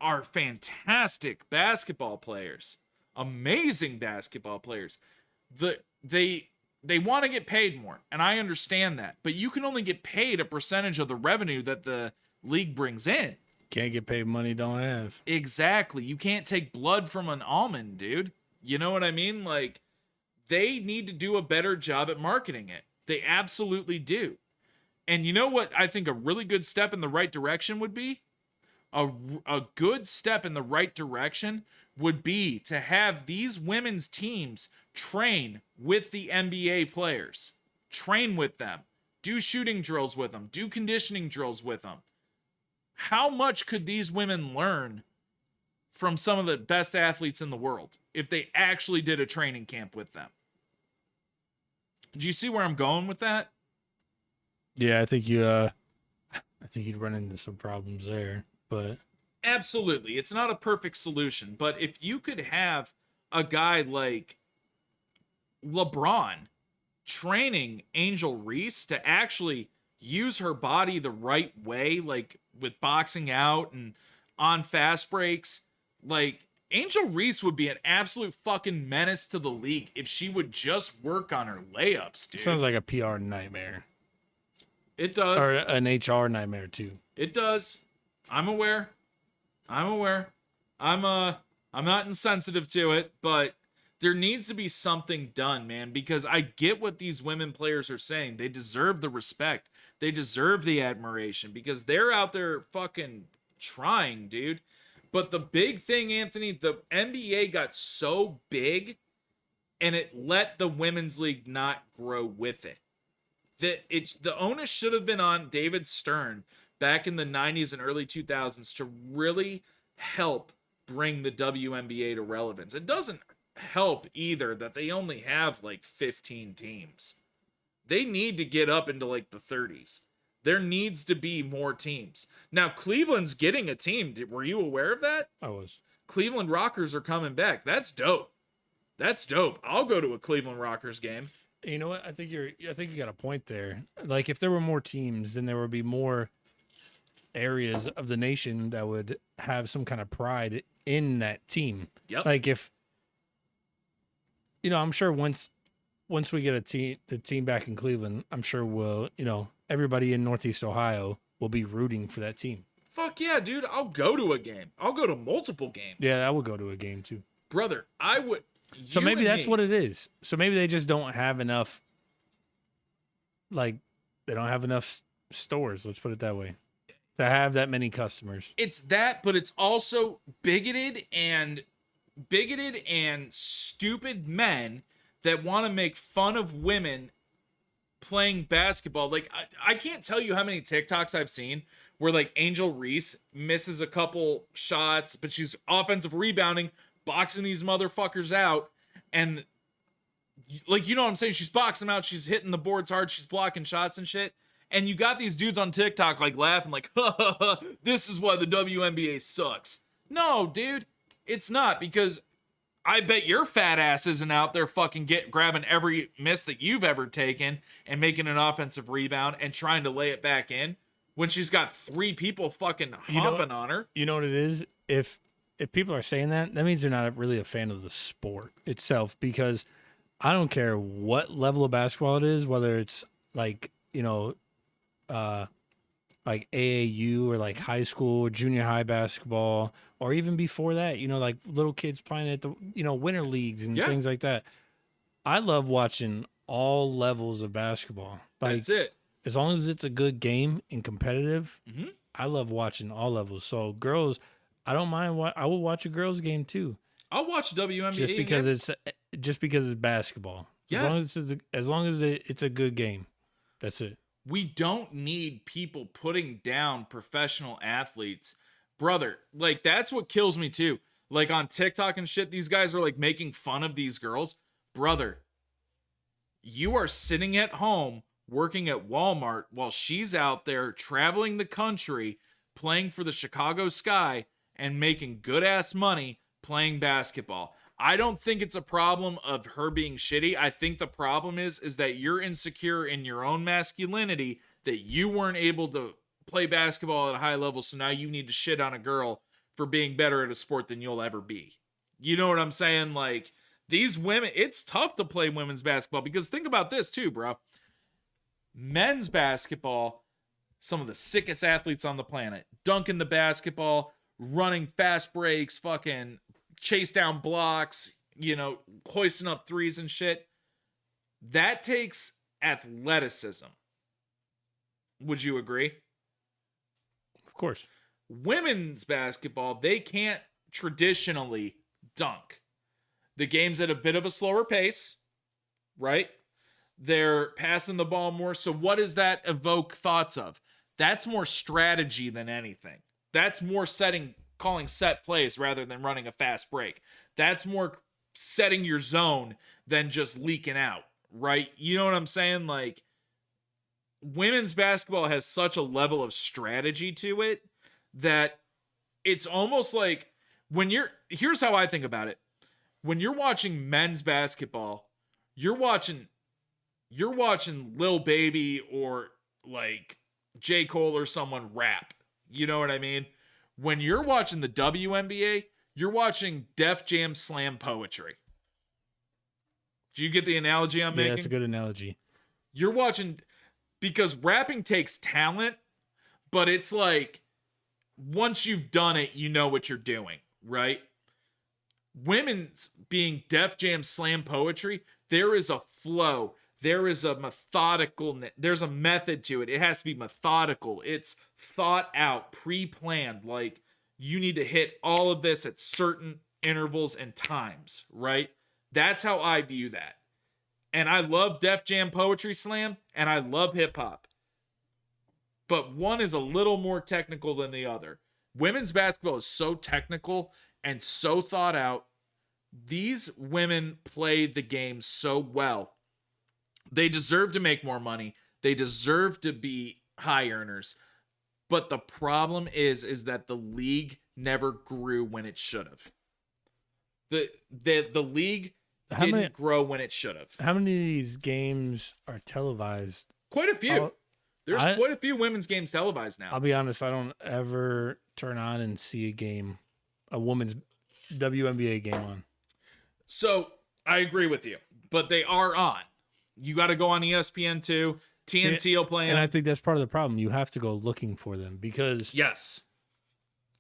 are fantastic basketball players. Amazing basketball players. They want to get paid more, and I understand that. But you can only get paid a percentage of the revenue that the league brings in. Can't get paid money don't have. Exactly. You can't take blood from an almond, dude. You know what I mean? Like, they need to do a better job at marketing it. They absolutely do. And you know what I think a really good step in the right direction would be? A good step in the right direction would be to have these women's teams train with the NBA players. Train with them. Do shooting drills with them. Do conditioning drills with them. How much could these women learn from some of the best athletes in the world if they actually did a training camp with them? Do you see where I'm going with that? Yeah, I think you'd run into some problems there, but absolutely, it's not a perfect solution. But if you could have a guy like LeBron training Angel Reese to actually use her body the right way, like with boxing out and on fast breaks, like Angel Reese would be an absolute fucking menace to the league if she would just work on her layups, dude. Sounds like a PR nightmare. It does. Or an HR nightmare too. It does. I'm aware. I'm not insensitive to it, but there needs to be something done, man, because I get what these women players are saying. They deserve the respect. They deserve the admiration because they're out there fucking trying, dude. But the big thing, Anthony, the NBA got so big and it let the women's league not grow with it. The onus should have been on David Stern back in the 90s and early 2000s to really help bring the WNBA to relevance. It doesn't help either that they only have like 15 teams. They need to get up into like the 30s. There needs to be more teams. Now, Cleveland's getting a team. Were you aware of that? I was. Cleveland Rockers are coming back. That's dope. That's dope. I'll go to a Cleveland Rockers game. You know what? I think you got a point there. Like, if there were more teams, then there would be more areas of the nation that would have some kind of pride in that team. Yep. Like, if I'm sure once we get the team back in Cleveland, I'm sure everybody in Northeast Ohio will be rooting for that team. Fuck yeah, dude. I'll go to a game. I'll go to multiple games. Yeah, I will go to a game too. Brother, I would. So maybe that's what it is. So maybe they just don't have enough, like, they don't have enough stores, let's put it that way, to have that many customers. It's that, but it's also bigoted and stupid men that want to make fun of women playing basketball. Like, I can't tell you how many TikToks I've seen where, like, Angel Reese misses a couple shots, but she's offensive rebounding, boxing these motherfuckers out, and, like, you know what I'm saying? She's boxing them out, she's hitting the boards hard, she's blocking shots and shit, and you got these dudes on TikTok, like, laughing, like, ha ha ha, this is why the WNBA sucks. No, dude, it's not, because I bet your fat ass isn't out there fucking grabbing every miss that you've ever taken and making an offensive rebound and trying to lay it back in when she's got 3 people fucking humping on her. You know what it is? If people are saying that means they're not really a fan of the sport itself, because I don't care what level of basketball it is, whether it's like, like AAU or like high school or junior high basketball, or even before that, like little kids playing at the, winter leagues and things like that. I love watching all levels of basketball. Like, That's it. As long as it's a good game and competitive, I love watching all levels. So girls, I don't mind I will watch a girls game too. I'll watch WNBA just because it's basketball. Yes. As long as it's a good game. That's it. We don't need people putting down professional athletes. Brother, like, that's what kills me too. Like, on TikTok and shit, these guys are like making fun of these girls. Brother, you are sitting at home working at Walmart while she's out there traveling the country playing for the Chicago Sky and making good ass money playing basketball. I don't think it's a problem of her being shitty. I think the problem is that you're insecure in your own masculinity, that you weren't able to play basketball at a high level, so now you need to shit on a girl for being better at a sport than you'll ever be. You know what I'm saying? Like, these women, it's tough to play women's basketball, because think about this too, bro. Men's basketball, some of the sickest athletes on the planet, dunking the basketball, running fast breaks, fucking chase down blocks, hoisting up threes and shit. That takes athleticism. Would you agree? Of course. Women's basketball, they can't traditionally dunk. The game's at a bit of a slower pace, right? They're passing the ball more. So what does that evoke thoughts of? That's more strategy than anything. That's more calling set plays rather than running a fast break. That's more setting your zone than just leaking out, right? You know what I'm saying? Like, women's basketball has such a level of strategy to it that it's almost like here's how I think about it. When you're watching men's basketball, you're watching Lil Baby or like J. Cole or someone rap. You know what I mean? When you're watching the WNBA, you're watching Def Jam slam poetry. Do you get the analogy I'm making? Yeah, that's a good analogy. You're watching, because rapping takes talent, but it's like, once you've done it, you know what you're doing, right? Women's being Def Jam slam poetry, there is a flow. There is a there's a method to it. It has to be methodical. It's thought out, pre-planned. Like, you need to hit all of this at certain intervals and times, right? That's how I view that. And I love Def Jam Poetry Slam, and I love hip hop. But one is a little more technical than the other. Women's basketball is so technical and so thought out these women play the game so well. They deserve to make more money. They deserve to be high earners. But the problem is that the league never grew when it should have. The league didn't grow when it should have. How many of these games are televised? Quite a few. There's quite a few women's games televised now. I'll be honest, I don't ever turn on and see a women's WNBA game on. So I agree with you, but they are on. You got to go on ESPN too. TNT will play them. And I think that's part of the problem. You have to go looking for them because yes.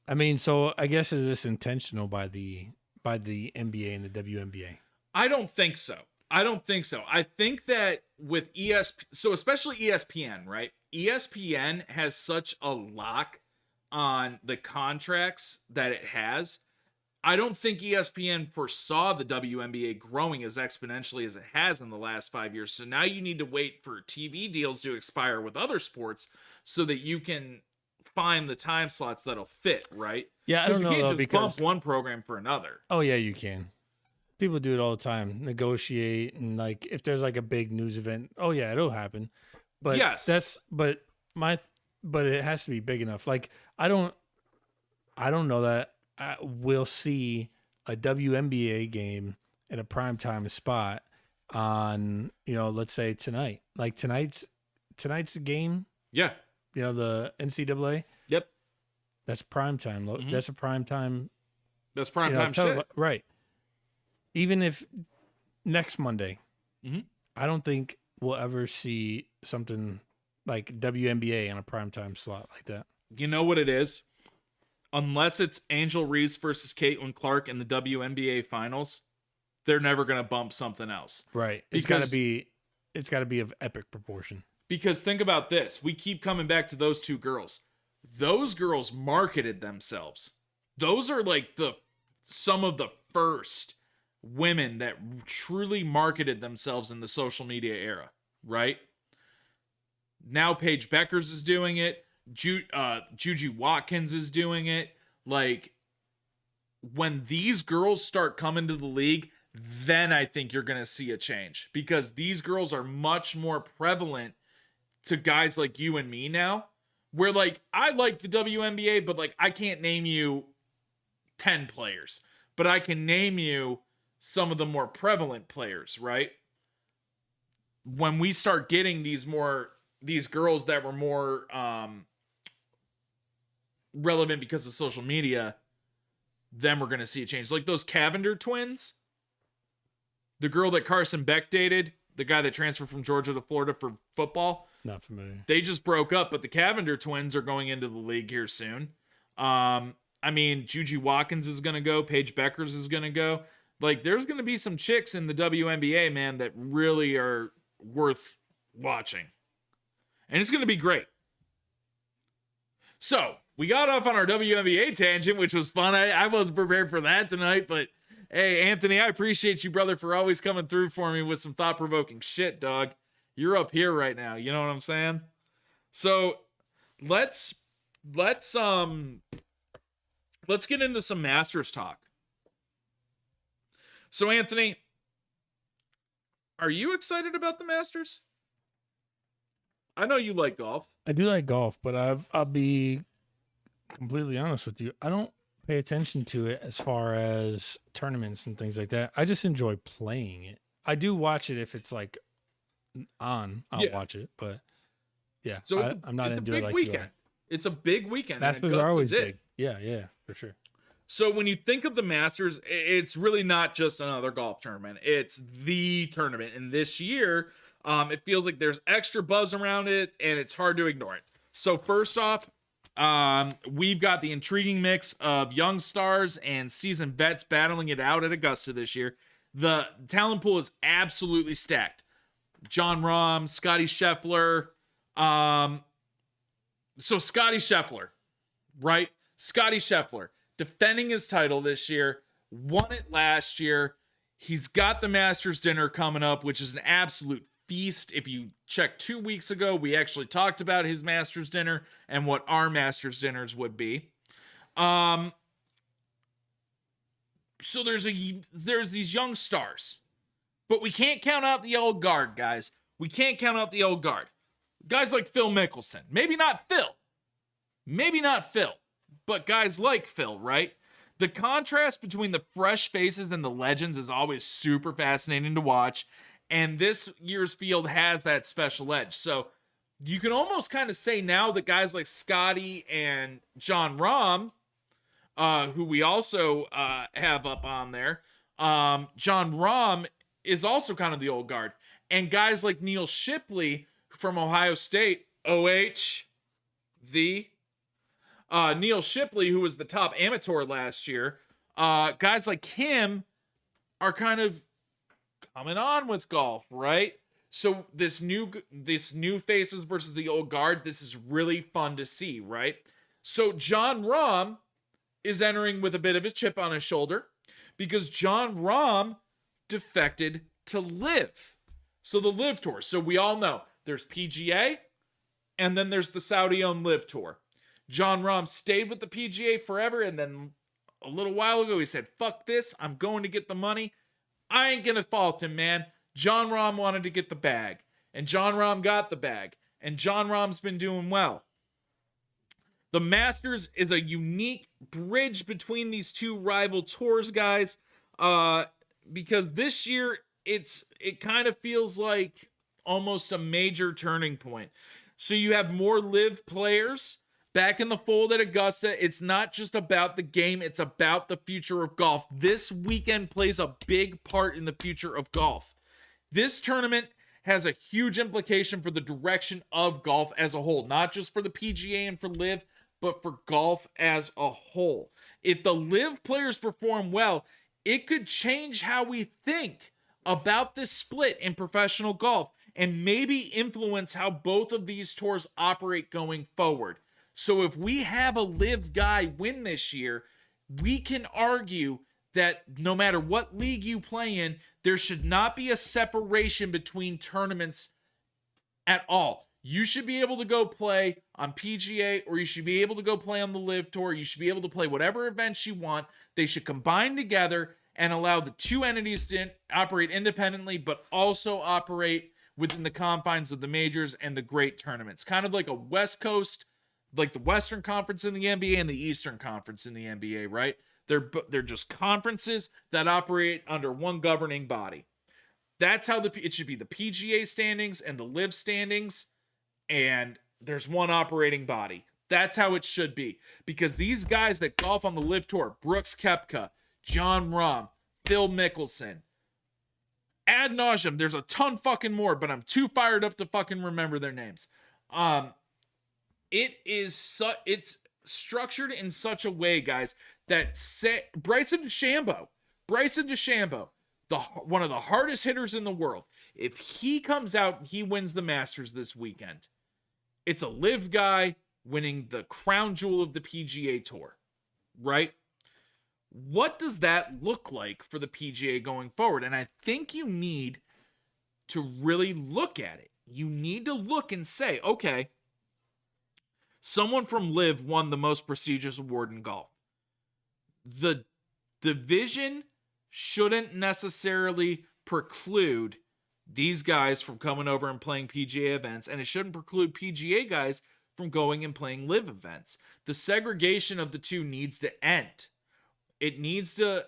I mean, so I guess is this intentional by the NBA and the WNBA? I don't think so. I think that with so especially ESPN, right? ESPN has such a lock on the contracts that it has. I don't think ESPN foresaw the WNBA growing as exponentially as it has in the last 5 years. So now you need to wait for TV deals to expire with other sports so that you can find the time slots that'll fit, right? Yeah, I don't know, you can't though, just because bump one program for another. Oh yeah, you can. People do it all the time. Negotiate and like if there's like a big news event, oh yeah, it'll happen. But yes, but it has to be big enough. Like I don't know that we'll see a WNBA game in a primetime spot on, let's say tonight. Like tonight's game. Yeah. The NCAA. Yep. That's primetime. Mm-hmm. That's a primetime. That's primetime shit. Right. Even if next Monday, mm-hmm. I don't think we'll ever see something like WNBA on a primetime slot like that. You know what it is? Unless it's Angel Reese versus Caitlin Clark in the WNBA finals, they're never going to bump something else. Right. It's got to be of epic proportion. Because think about this. We keep coming back to those two girls. Those girls marketed themselves. Those are like some of the first women that truly marketed themselves in the social media era, right? Now Paige Beckers is doing it. Juju Watkins is doing it. Like, when these girls start coming to the league, then I think you're going to see a change, because these girls are much more prevalent to guys like you and me now, where like I like the WNBA, but like I can't name you 10 players, but I can name you some of the more prevalent players, right? When we start getting these girls that were more relevant because of social media, then we're going to see a change. Like those Cavender twins, the girl that Carson Beck dated, the guy that transferred from Georgia to Florida for football. Not familiar. They just broke up, but the Cavender twins are going into the league here soon. I mean, Juju Watkins is going to go. Paige Beckers is going to go. Like, there's going to be some chicks in the WNBA, man, that really are worth watching. And it's going to be great. So, we got off on our WNBA tangent, which was fun. I wasn't prepared for that tonight, but hey, Anthony, I appreciate you, brother, for always coming through for me with some thought-provoking shit, dog. You're up here right now. You know what I'm saying? So, let's get into some Masters talk. So, Anthony, are you excited about the Masters? I know you like golf. I do like golf, but I'll be completely honest with you. I don't pay attention to it as far as tournaments and things like that. I just enjoy playing it. I do watch it if it's like on. I'll watch it, but yeah. So I'm not into it like weekend. It's a big weekend. Masters are always big. Yeah, for sure. So when you think of the Masters, it's really not just another golf tournament. It's the tournament. And this year, it feels like there's extra buzz around it, and it's hard to ignore it. So first off, we've got the intriguing mix of young stars and seasoned vets battling it out at Augusta this year. The talent pool is absolutely stacked. Jon Rahm, Scotty Scheffler. So Scotty Scheffler, right? Scotty Scheffler, defending his title this year, won it last year. He's got the Masters dinner coming up, which is an absolute feast. If you check 2 weeks ago, we actually talked about his Masters dinner and what our Masters dinners would be. So there's these young stars, but we can't count out the old guard, guys. We can't count out the old guard. Guys like Phil Mickelson. Maybe not Phil, but guys like Phil, right? The contrast between the fresh faces and the legends is always super fascinating to watch. And this year's field has that special edge. So you can almost kind of say now that guys like Scotty and John Rahm, who we also have up on there, John Rahm is also kind of the old guard. And guys like Neil Shipley from Ohio State, Neil Shipley, who was the top amateur last year, guys like him are kind of coming on with golf, right? So this new faces versus the old guard, this is really fun to see, right? So John Rahm is entering with a bit of a chip on his shoulder because John Rahm defected to LIV. So the LIV Tour. So we all know there's PGA and then there's the Saudi-owned LIV Tour. John Rahm stayed with the PGA forever, and then a little while ago he said, fuck this, I'm going to get the money. I ain't gonna fault him, man. John Rahm wanted to get the bag, and John Rahm got the bag, and John Rahm's been doing well. The Masters is a unique bridge between these two rival tours, guys, because this year it kind of feels like almost a major turning point. So you have more LIV players back in the fold at Augusta. It's not just about the game, it's about the future of golf. This weekend plays a big part in the future of golf. This tournament has a huge implication for the direction of golf as a whole, not just for the PGA and for LIV, but for golf as a whole. If the LIV players perform well, it could change how we think about this split in professional golf and maybe influence how both of these tours operate going forward. So if we have a LIV guy win this year, we can argue that no matter what league you play in, there should not be a separation between tournaments at all. You should be able to go play on PGA, or you should be able to go play on the LIV Tour. You should be able to play whatever events you want. They should combine together and allow the two entities to operate independently, but also operate within the confines of the majors and the great tournaments. Kind of like a West Coast, like the Western Conference in the NBA and the Eastern Conference in the NBA, right? They're just conferences that operate under one governing body. That's how it should be. The PGA standings and the LIV standings, and there's one operating body. That's how it should be. Because these guys that golf on the LIV Tour, Brooks Koepka, John Rahm, Phil Mickelson, ad nauseum, there's a ton fucking more, but I'm too fired up to fucking remember their names. It's structured in such a way, guys, that Bryson DeChambeau, one of the hardest hitters in the world, if he comes out and he wins the Masters this weekend, it's a LIV guy winning the crown jewel of the PGA Tour, right? What does that look like for the PGA going forward? And I think you need to really look at it. You need to look and say, okay, someone from LIV won the most prestigious award in golf. The division shouldn't necessarily preclude these guys from coming over and playing PGA events, and it shouldn't preclude PGA guys from going and playing LIV events. The segregation of the two needs to end. It needs to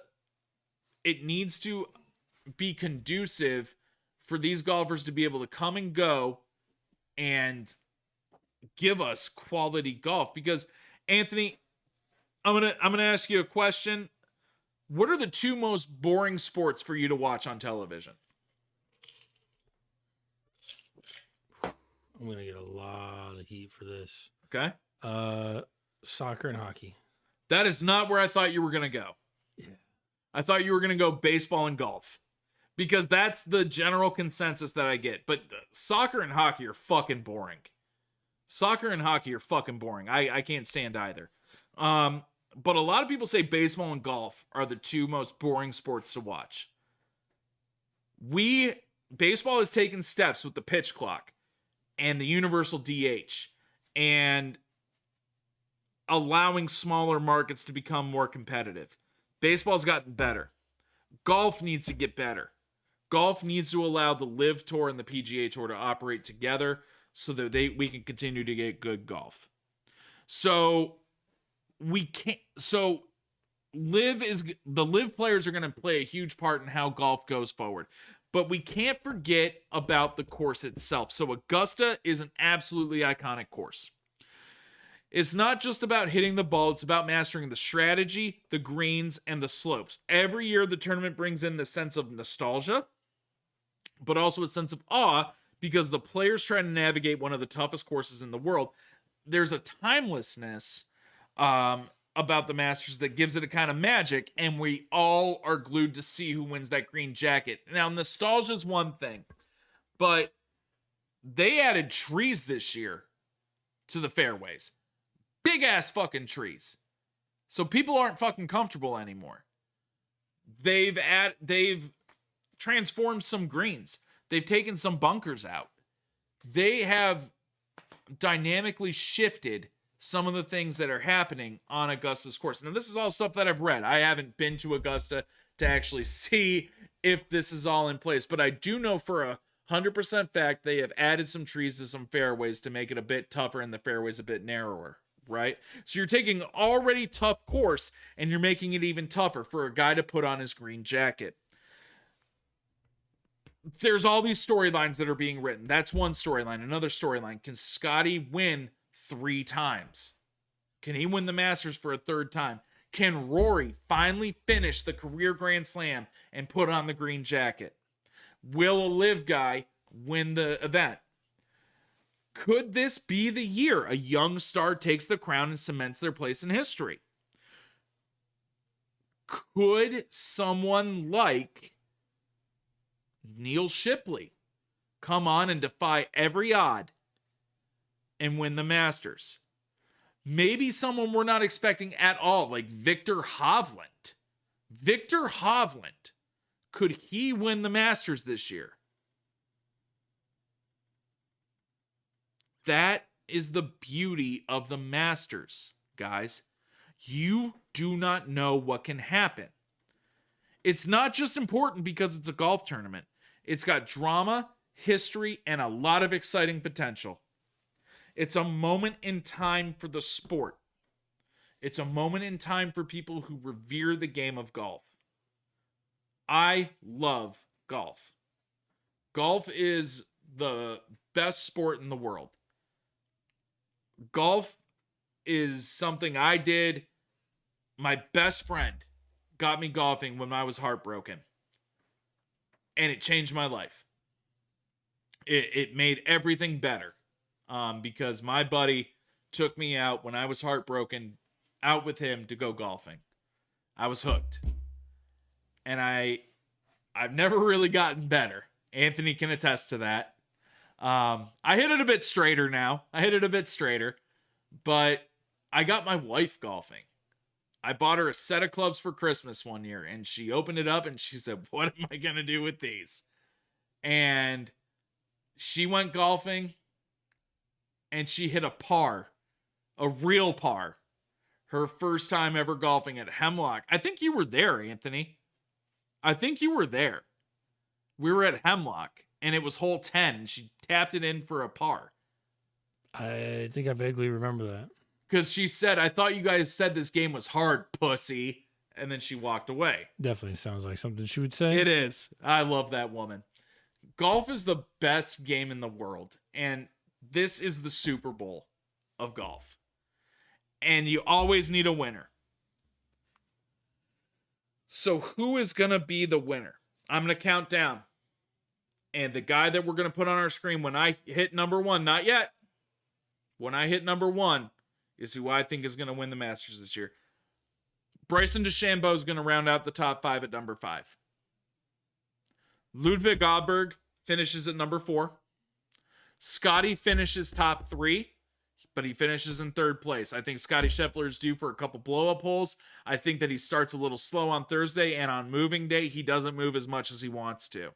be conducive for these golfers to be able to come and go and give us quality golf. Because, Anthony, I'm gonna ask you a question. What are the two most boring sports for you to watch on television? I'm gonna get a lot of heat for this. Okay. Soccer and hockey. That is not where I thought you were gonna go. Yeah. I thought you were gonna go baseball and golf, because that's the general consensus that I get. But soccer and hockey are fucking boring. I can't stand either. But a lot of people say baseball and golf are the two most boring sports to watch. Baseball has taken steps with the pitch clock and the universal DH and allowing smaller markets to become more competitive. Baseball's gotten better. Golf needs to get better. Golf needs to allow the LIV Tour and the PGA Tour to operate together so that we can continue to get good golf. So we can't. So the LIV players are going to play a huge part in how golf goes forward. But we can't forget about the course itself. So Augusta is an absolutely iconic course. It's not just about hitting the ball, it's about mastering the strategy, the greens, and the slopes. Every year the tournament brings in the sense of nostalgia, but also a sense of awe because the players try to navigate one of the toughest courses in the world. There's a timelessness about the Masters that gives it a kind of magic, and we all are glued to see who wins that green jacket. Now, nostalgia is one thing, but they added trees this year to the fairways. Big ass fucking trees. So people aren't fucking comfortable anymore. They've transformed some greens. They've taken some bunkers out. They have dynamically shifted some of the things that are happening on Augusta's course. Now, this is all stuff that I've read. I haven't been to Augusta to actually see if this is all in place, but I do know for 100% fact they have added some trees to some fairways to make it a bit tougher and the fairways a bit narrower, right? So you're taking an already tough course and you're making it even tougher for a guy to put on his green jacket. There's all these storylines that are being written. That's one storyline. Another storyline. Can Scotty win 3 times? Can he win the Masters for a 3rd time? Can Rory finally finish the career Grand Slam and put on the green jacket? Will a LIV guy win the event? Could this be the year a young star takes the crown and cements their place in history? Could someone like Neil Shipley come on and defy every odd and win the Masters? Maybe someone we're not expecting at all, like Victor Hovland. Victor Hovland, could he win the Masters this year? That is the beauty of the Masters, guys. You do not know what can happen. It's not just important because it's a golf tournament. It's got drama, history, and a lot of exciting potential. It's a moment in time for the sport. It's a moment in time for people who revere the game of golf. I love golf. Golf is the best sport in the world. Golf is something I did. My best friend got me golfing when I was heartbroken. And it changed my life. It made everything better. Because my buddy took me out when I was heartbroken, out with him to go golfing. I was hooked. And I've never really gotten better. Anthony can attest to that. I hit it a bit straighter now. But I got my wife golfing. I bought her a set of clubs for Christmas one year, and she opened it up and she said, "What am I going to do with these?" And she went golfing and she hit a par, a real par, her first time ever golfing at Hemlock. I think you were there, Anthony. I think you were there. We were at Hemlock and it was hole 10 and she tapped it in for a par. I think I vaguely remember that. Because she said, "I thought you guys said this game was hard, pussy." And then she walked away. Definitely sounds like something she would say. It is. I love that woman. Golf is the best game in the world. And this is the Super Bowl of golf. And you always need a winner. So who is going to be the winner? I'm going to count down. And the guy that we're going to put on our screen when I hit number 1, not yet. When I hit number 1 is who I think is going to win the Masters this year. Bryson DeChambeau is going to round out the top 5 at number 5. Ludwig Aberg finishes at number 4. Scotty finishes top 3, but he finishes in 3rd place. I think Scotty Scheffler is due for a couple blow-up holes. I think that he starts a little slow on Thursday, and on moving day, he doesn't move as much as he wants to.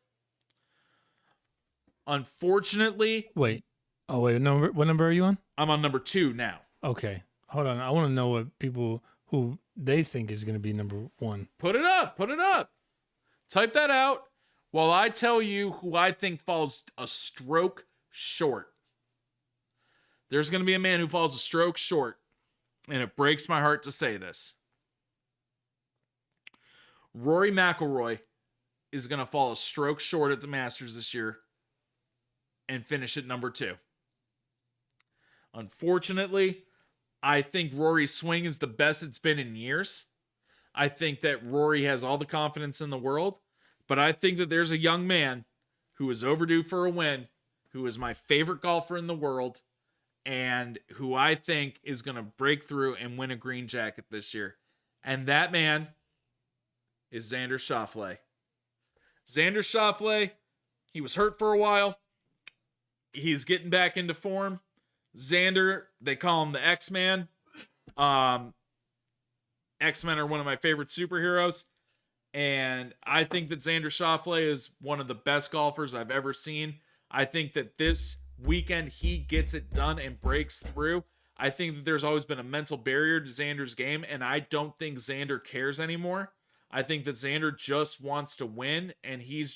Unfortunately... Wait. What number are you on? I'm on number 2 now. Okay. Hold on. I want to know who who they think is going to be number one. Put it up. Put it up. Type that out while I tell you who I think falls a stroke short. There's going to be a man who falls a stroke short, and it breaks my heart to say this. Rory McIlroy is going to fall a stroke short at the Masters this year and finish at number 2. Unfortunately, I think Rory's swing is the best it's been in years. I think that Rory has all the confidence in the world, but I think that there's a young man who is overdue for a win, who is my favorite golfer in the world, and who I think is going to break through and win a green jacket this year. And that man is Xander Schauffele. Xander Schauffele, he was hurt for a while. He's getting back into form. Xander, they call him the X-Man. X-Men are one of my favorite superheroes. And I think that Xander Schauffele is one of the best golfers I've ever seen. I think that this weekend he gets it done and breaks through. I think that there's always been a mental barrier to Xander's game, and I don't think Xander cares anymore. I think that Xander just wants to win, and he's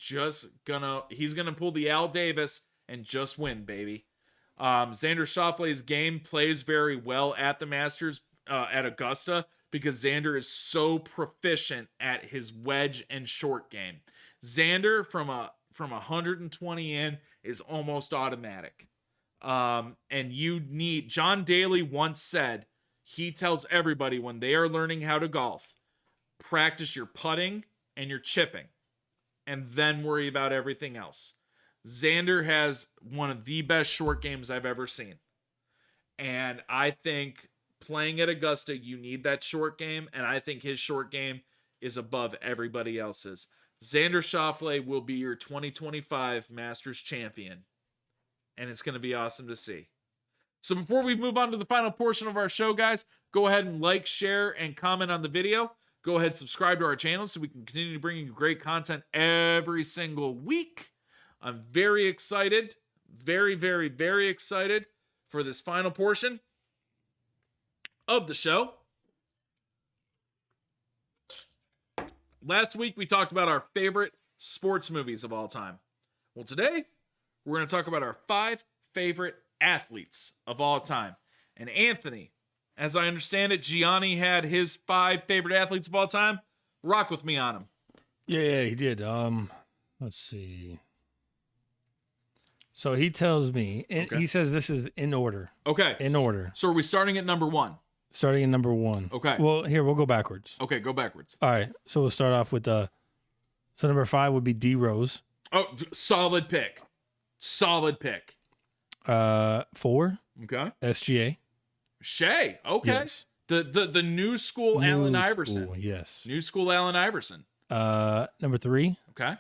gonna pull the Al Davis and just win, baby. Xander Schauffele's game plays very well at the Masters at Augusta because Xander is so proficient at his wedge and short game. Xander from 120 in is almost automatic. And John Daly once said, he tells everybody when they are learning how to golf, practice your putting and your chipping and then worry about everything else. Xander has one of the best short games I've ever seen. And I think playing at Augusta, you need that short game. And I think his short game is above everybody else's. Xander Schauffele will be your 2025 Masters champion. And it's going to be awesome to see. So before we move on to the final portion of our show, guys, go ahead and like, share, and comment on the video. Go ahead and subscribe to our channel so we can continue to bring you great content every single week. I'm very excited, very, very, very excited for this final portion of the show. Last week, we talked about our favorite sports movies of all time. Well, today, we're going to talk about our 5 favorite athletes of all time. And Anthony, as I understand it, Gianni had his 5 favorite athletes of all time. Rock with me on them. Yeah, he did. Let's see. So he tells me, Okay. he says this is in order. Okay. In order. So are we starting at number 1? Starting at number 1. Okay. Well, here, we'll go backwards. Okay, go backwards. All right. So we'll start off with so number 5 would be D Rose. Oh, solid pick. Solid pick. 4, Okay. SGA. Shea. Okay. Yes. The new school Allen Iverson. School, yes. New school Allen Iverson. Number 3, Okay.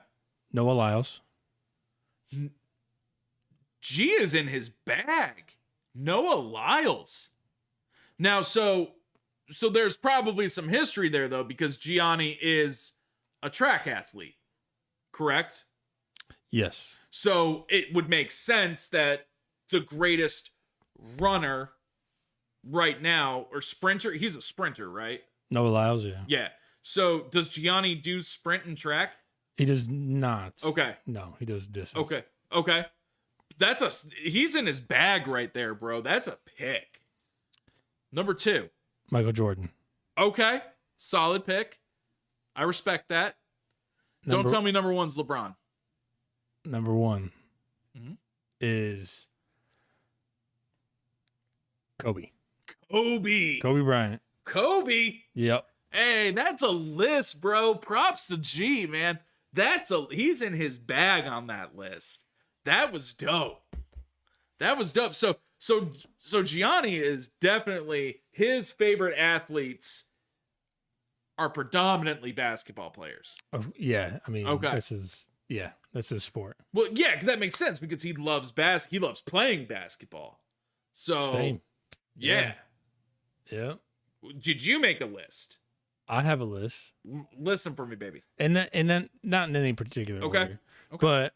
Noah Lyles. G is in his bag. Noah Lyles. Now, so there's probably some history there, though, because Gianni is a track athlete, correct? Yes. So it would make sense that the greatest runner right now, or sprinter, he's a sprinter, right? Noah Lyles, yeah. Yeah. So does Gianni do sprint and track? He does not. Okay. No, he does distance. Okay. He's in his bag right there, bro. That's a pick. Number 2. Michael Jordan. Okay. Solid pick. I respect that. Don't tell me number 1's LeBron. Number 1 Mhm. is Kobe. Kobe. Kobe Bryant. Kobe. Yep. Hey, that's a list, bro. Props to G, man. He's in his bag on that list. That was dope. So Gianni is definitely, his favorite athletes are predominantly basketball players. Yeah. I mean, Okay. that's his sport. Well, yeah, 'cause that makes sense because he loves he loves playing basketball. So Same. Yeah. Yeah. Did you make a list? I have a list. Listen for me, baby. And then not in any particular Okay. order. Okay. But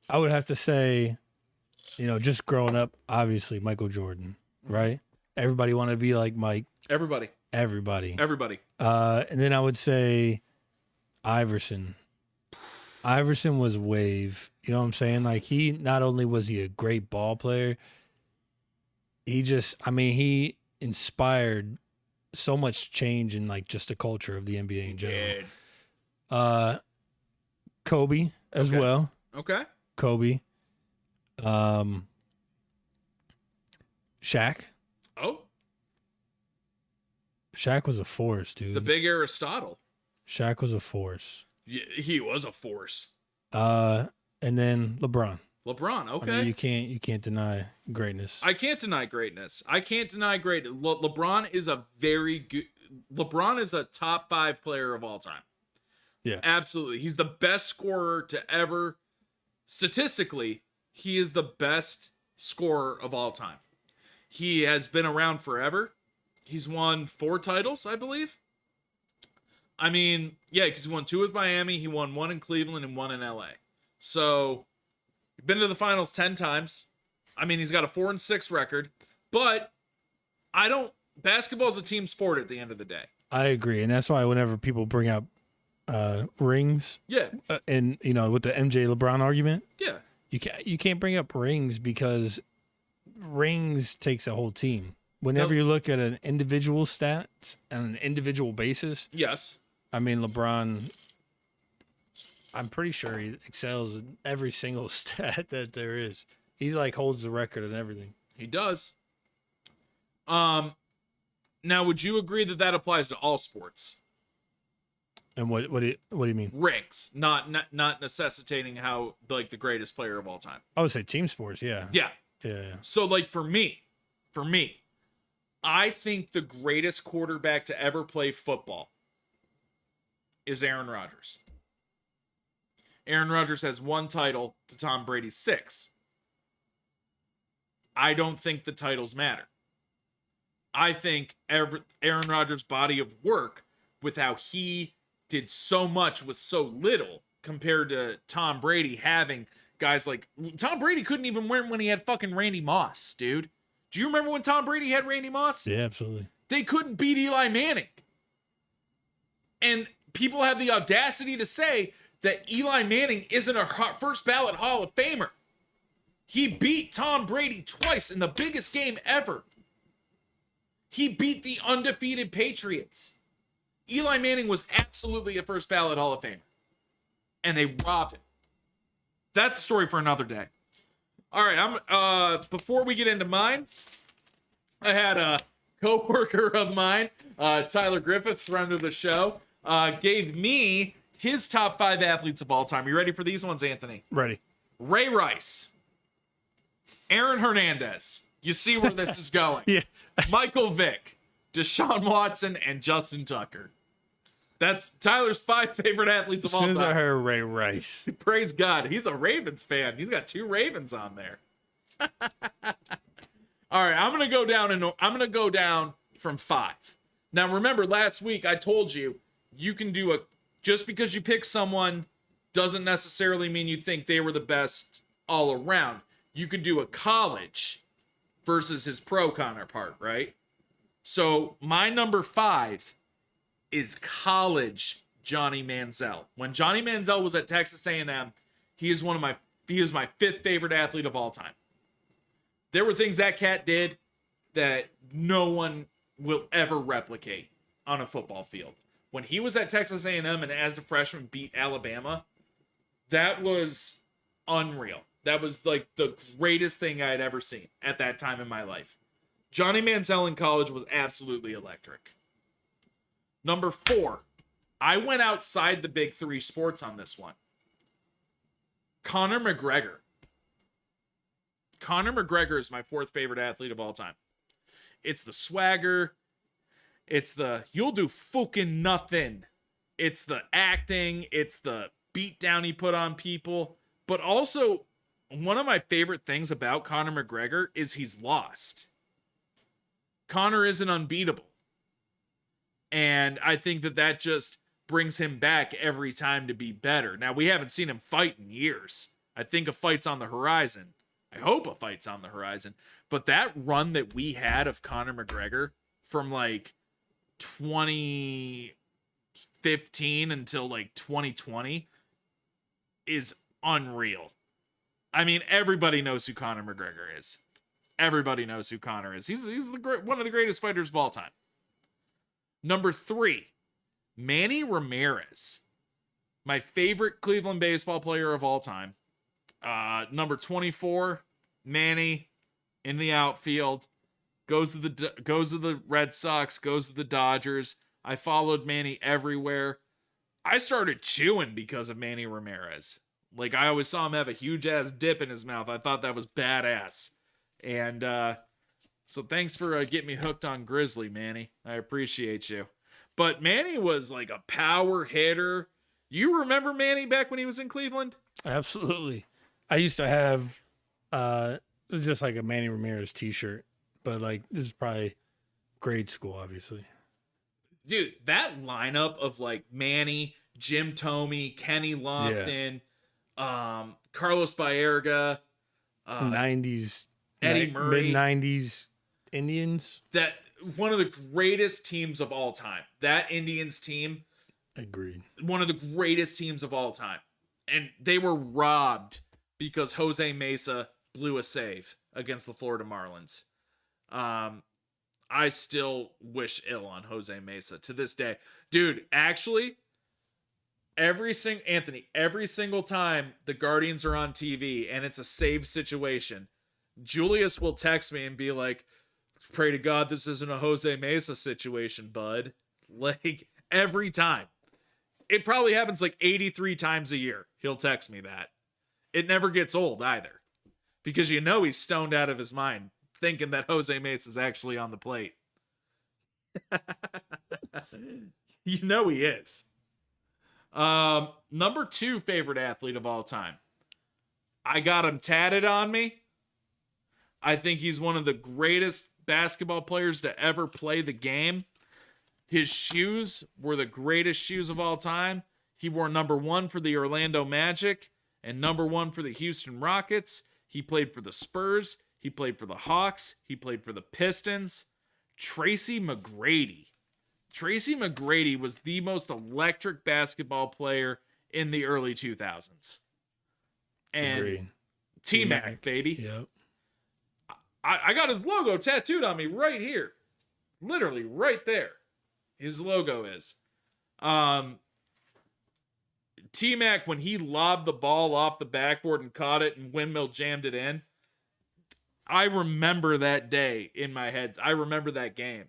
I would have to say, just growing up, obviously Michael Jordan, right? Everybody wanted to be like Mike. Everybody. Everybody. Everybody. And then I would say Iverson. Iverson was wave. You know what I'm saying? Like, he not only was he a great ball player, he inspired so much change in like just the culture of the NBA in general. Kobe as well. Okay. Kobe. Shaq. Oh, Shaq was a force, dude. the big Aristotle. Shaq was a force. Yeah, he was a force. And then LeBron. LeBron, okay. I mean, you can't deny greatness. I can't deny greatness. LeBron is a very good. LeBron is a top 5 player of all time. Yeah, Absolutely. He's the best scorer to ever. Statistically, he is the best scorer of all time. He has been around forever. He's won 4 titles, I believe. I mean, yeah, because he won 2 with Miami. He won 1 in Cleveland and 1 in LA. So, he's been to the finals 10 times. I mean, he's got a 4-6 record. But basketball's a team sport at the end of the day. I agree, and that's why whenever people bring up rings, Yeah. And with the MJ LeBron argument, Yeah. you can't bring up rings because rings takes a whole team. Whenever No. you look at an individual stats on an individual basis, Yes. I mean LeBron, I'm pretty sure he excels in every single stat that there is. He like holds the record and everything. He does. Now, would you agree that applies to all sports? And what do you mean? Rings, not necessitating how like the greatest player of all time. I would say team sports. Yeah. Yeah. Yeah. So like for me, I think the greatest quarterback to ever play football is Aaron Rodgers. Aaron Rodgers has 1 title to Tom Brady's 6. I don't think the titles matter. I think Aaron Rodgers' body of work with how he did so much with so little compared to Tom Brady having guys like Tom Brady couldn't even win when he had fucking Randy Moss, dude. Do you remember when Tom Brady had Randy Moss? Yeah, absolutely. They couldn't beat Eli Manning. And people have the audacity to say that Eli Manning isn't a first ballot Hall of Famer. He beat Tom Brady twice in the biggest game ever. He beat the undefeated Patriots. Eli Manning was absolutely a first ballot Hall of Famer. And they robbed him. That's a story for another day. All right, before we get into mine, I had a coworker of mine, Tyler Griffith, friend of the show, gave me his top 5 athletes of all time. You ready for these ones, Anthony? Ready. Ray Rice, Aaron Hernandez. You see where this is going. Yeah. Michael Vick, Deshaun Watson, and Justin Tucker. That's Tyler's 5 favorite athletes of As all soon as I time. heard Ray Rice, Praise God. He's a Ravens fan. He's got 2 Ravens on there. All right, I'm gonna go down from 5. Now remember, last week I told you can do just because you pick someone doesn't necessarily mean you think they were the best all around. You could do a college versus his pro counterpart, right? So my number 5 is college Johnny Manziel. When Johnny Manziel was at Texas A&M, he is my 5th favorite athlete of all time. There were things that cat did that no one will ever replicate on a football field. When he was at Texas A&M and as a freshman beat Alabama, that was unreal. That was like the greatest thing I had ever seen at that time in my life. Johnny Manziel in college was absolutely electric. Number 4, I went outside the big 3 sports on this one. Conor McGregor. Conor McGregor is my 4th favorite athlete of all time. It's the swagger. It's the you'll do fucking nothing. It's the acting. It's the beatdown he put on people. But also, one of my favorite things about Conor McGregor is he's lost. Conor isn't unbeatable. And I think that just brings him back every time to be better. Now, we haven't seen him fight in years. I think a fight's on the horizon. I hope a fight's on the horizon. But that run that we had of Conor McGregor from like 2015 until like 2020 is unreal. I mean, everybody knows who Conor McGregor is. Everybody knows who Conor is. He's one of the greatest fighters of all time. Number 3, Manny Ramirez, my favorite Cleveland baseball player of all time. Number 24, Manny in the outfield, goes to the Red Sox, goes to the Dodgers. I followed Manny everywhere. I started chewing because of Manny Ramirez. Like, I always saw him have a huge ass dip in his mouth. I thought that was badass. And so thanks for getting me hooked on Grizzly, Manny. I appreciate you. But Manny was like a power hitter. You remember Manny back when he was in Cleveland? Absolutely. I used to have it was just like a Manny Ramirez t-shirt, but like this is probably grade school, obviously. Dude, that lineup of like Manny, Jim Thome, Kenny Lofton, Carlos Baerga, 90s, Eddie Murray, mid-90s Indians. that one of the greatest teams of all time. That Indians team, Agreed. one of the greatest teams of all time. And they were robbed because Jose Mesa blew a save against the Florida Marlins. I still wish ill on Jose Mesa to this day. Dude, actually, every single time the Guardians are on TV and it's a save situation, Julius will text me and be like, pray to God this isn't a Jose Mesa situation, bud. Like, every time. It probably happens like 83 times a year. He'll text me that. It never gets old either. Because you know he's stoned out of his mind, thinking that Jose Mesa's actually on the plate. You know he is. Number 2 favorite athlete of all time. I got him tatted on me. I think he's one of the greatest basketball players to ever play the game. His shoes were the greatest shoes of all time. He wore number 1 for the Orlando Magic and number 1 for the Houston Rockets. He played for the Spurs. He played for the Hawks. He played for the Pistons. Tracy McGrady. Tracy McGrady was the most electric basketball player in the early 2000s. And Agreed. T-Mac, baby. Yep. I got his logo tattooed on me right here. Literally right there. His logo is. T-Mac, when he lobbed the ball off the backboard and caught it and windmill jammed it in, I remember that day in my head. I remember that game.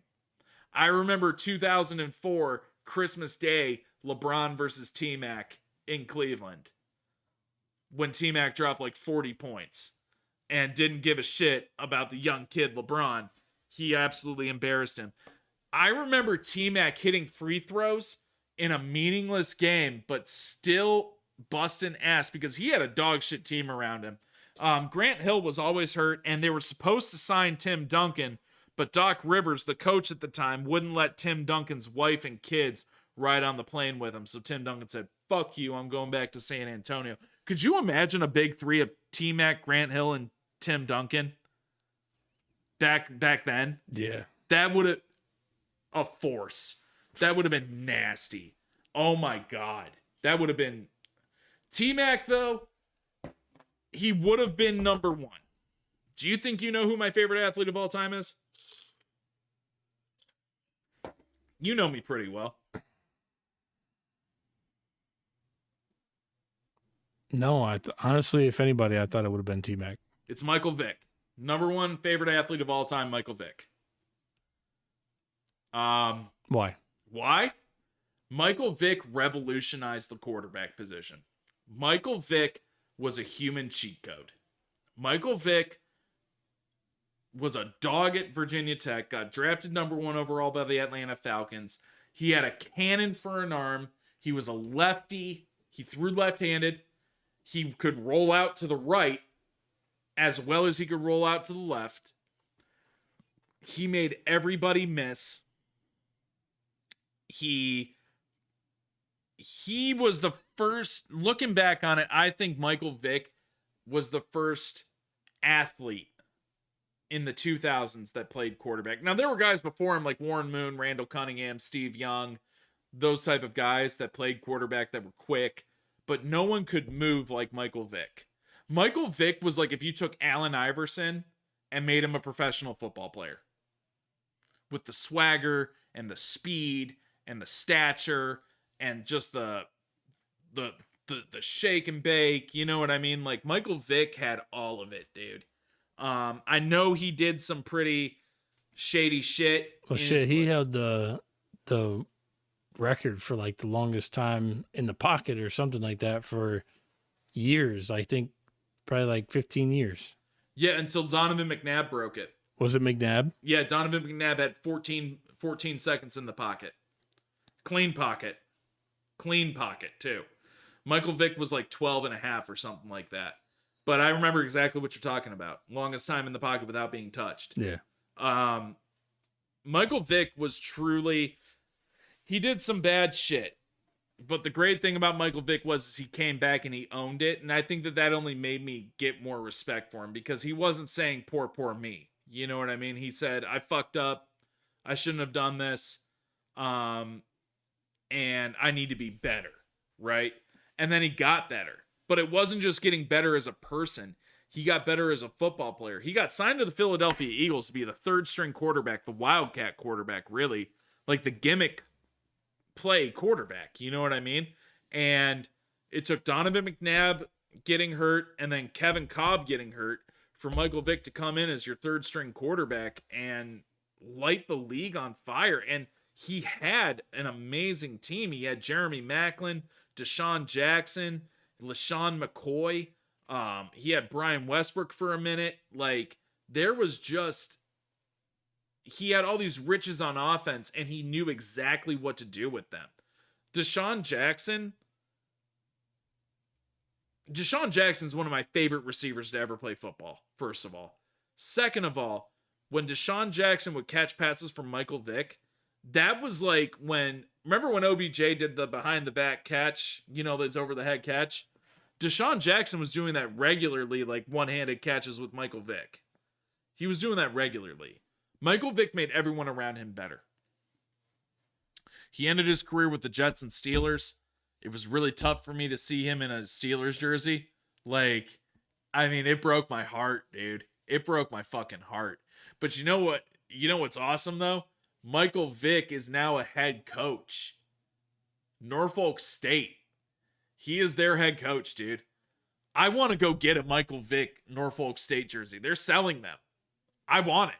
I remember 2004 Christmas Day, LeBron versus T-Mac in Cleveland, when T-Mac dropped like 40 points and didn't give a shit about the young kid LeBron. He absolutely embarrassed him. I remember T-Mac hitting free throws in a meaningless game, but still busting ass because he had a dog shit team around him. Grant Hill was always hurt, and they were supposed to sign Tim Duncan, but Doc Rivers, the coach at the time, wouldn't let Tim Duncan's wife and kids ride on the plane with him. So Tim Duncan said, fuck you, I'm going back to San Antonio. Could you imagine a big three of T-Mac, Grant Hill, and Tim Duncan back then? Yeah. That would have... a force. That would have been nasty. Oh my God. That would have been... T-Mac, though, he would have been number 1. Do you think you know who my favorite athlete of all time is? You know me pretty well. No, honestly, if anybody, I thought it would have been T-Mac. It's Michael Vick. Number 1 favorite athlete of all time, Michael Vick. Why? Why? Michael Vick revolutionized the quarterback position. Michael Vick was a human cheat code. Michael Vick was a dog at Virginia Tech, got drafted number 1 overall by the Atlanta Falcons. He had a cannon for an arm. He was a lefty. He threw left-handed. He could roll out to the right as well as he could roll out to the left. He made everybody miss. He was the first, looking back on it, I think Michael Vick was the first athlete in the 2000s that played quarterback. Now, there were guys before him like Warren Moon, Randall Cunningham, Steve Young, those type of guys that played quarterback that were quick, but no one could move like Michael Vick. Michael Vick was like if you took Allen Iverson and made him a professional football player with the swagger and the speed and the stature and just the shake and bake, you know what I mean? Like Michael Vick had all of it, dude. I know he did some pretty shady shit. Well, shit, he held the record for like the longest time in the pocket or something like that for years. I think probably like 15 years. Yeah, until Donovan McNabb broke it. Was it McNabb? Yeah, Donovan McNabb had 14 seconds in the pocket. Clean pocket, too. Michael Vick was like 12 and a half or something like that. But I remember exactly what you're talking about. Longest time in the pocket without being touched. Yeah. Michael Vick was truly... He did some bad shit. But the great thing about Michael Vick was he came back and he owned it. And I think that only made me get more respect for him. Because he wasn't saying, poor, poor me. You know what I mean? He said, I fucked up. I shouldn't have done this. And I need to be better. Right? And then he got better. But it wasn't just getting better as a person. He got better as a football player. He got signed to the Philadelphia Eagles to be the third string quarterback, the Wildcat quarterback, really. Like the gimmick play quarterback. You know what I mean? And it took Donovan McNabb getting hurt and then Kevin Kolb getting hurt for Michael Vick to come in as your third string quarterback and light the league on fire. And he had an amazing team. He had Jeremy Maclin, Deshaun Jackson, LaShawn McCoy. He had Brian Westbrook for a minute. Like, there was just... He had all these riches on offense, and he knew exactly what to do with them. Deshaun Jackson's one of my favorite receivers to ever play football, first of all. Second of all, when Deshaun Jackson would catch passes from Michael Vick, that was like when... Remember when OBJ did the behind-the-back catch? You know, that's over-the-head catch? Deshaun Jackson was doing that regularly, like one-handed catches with Michael Vick. He was doing that regularly. Michael Vick made everyone around him better. He ended his career with the Jets and Steelers. It was really tough for me to see him in a Steelers jersey. Like, I mean, it broke my heart, dude. It broke my fucking heart. But you know what? You know what's awesome, though? Michael Vick is now a head coach. Norfolk State. He is their head coach, dude. I want to go get a Michael Vick Norfolk State jersey. They're selling them. I want it.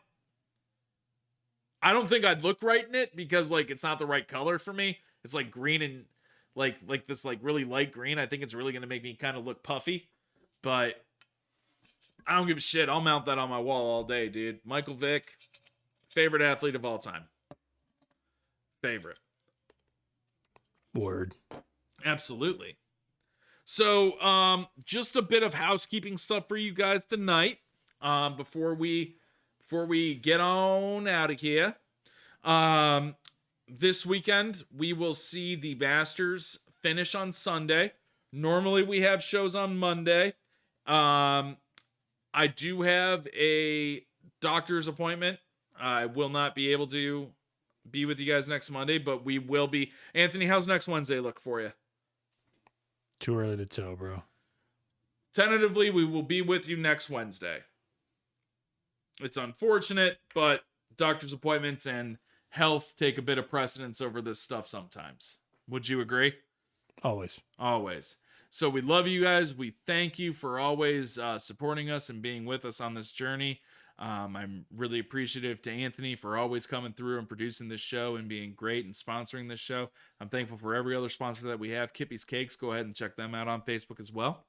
I don't think I'd look right in it because, like, it's not the right color for me. It's like green and like this like really light green. I think it's really going to make me kind of look puffy. But I don't give a shit. I'll mount that on my wall all day, dude. Michael Vick, favorite athlete of all time. Favorite. Word. Absolutely. So, just a bit of housekeeping stuff for you guys tonight. Before we get on out of here. This weekend, we will see the Masters finish on Sunday. Normally, we have shows on Monday. I do have a doctor's appointment. I will not be able to be with you guys next Monday, but we will be. Anthony, how's next Wednesday look for you? Too early to tell, bro. Tentatively, we will be with you next Wednesday. It's unfortunate, but doctor's appointments and health take a bit of precedence over this stuff sometimes. Would you agree? Always. Always. So we love you guys. We thank you for always supporting us and being with us on this journey. I'm really appreciative to Anthony for always coming through and producing this show and being great and sponsoring this show. I'm thankful for every other sponsor that we have. Kippy's Cakes, go ahead and check them out on Facebook as well.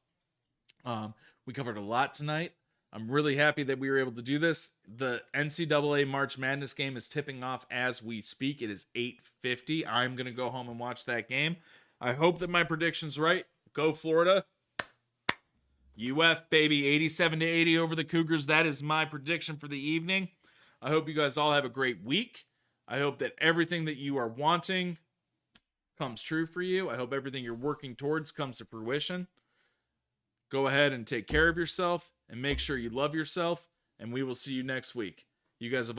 We covered a lot tonight. I'm really happy that we were able to do this. The NCAA March Madness game is tipping off as we speak. It is 8:50. I'm going to go home and watch that game. I hope that my prediction's right. Go Florida. UF, baby, 87-80 over the Cougars. That is my prediction for the evening. I hope you guys all have a great week. I hope that everything that you are wanting comes true for you. I hope everything you're working towards comes to fruition. Go ahead and take care of yourself and make sure you love yourself and we will see you next week. You guys have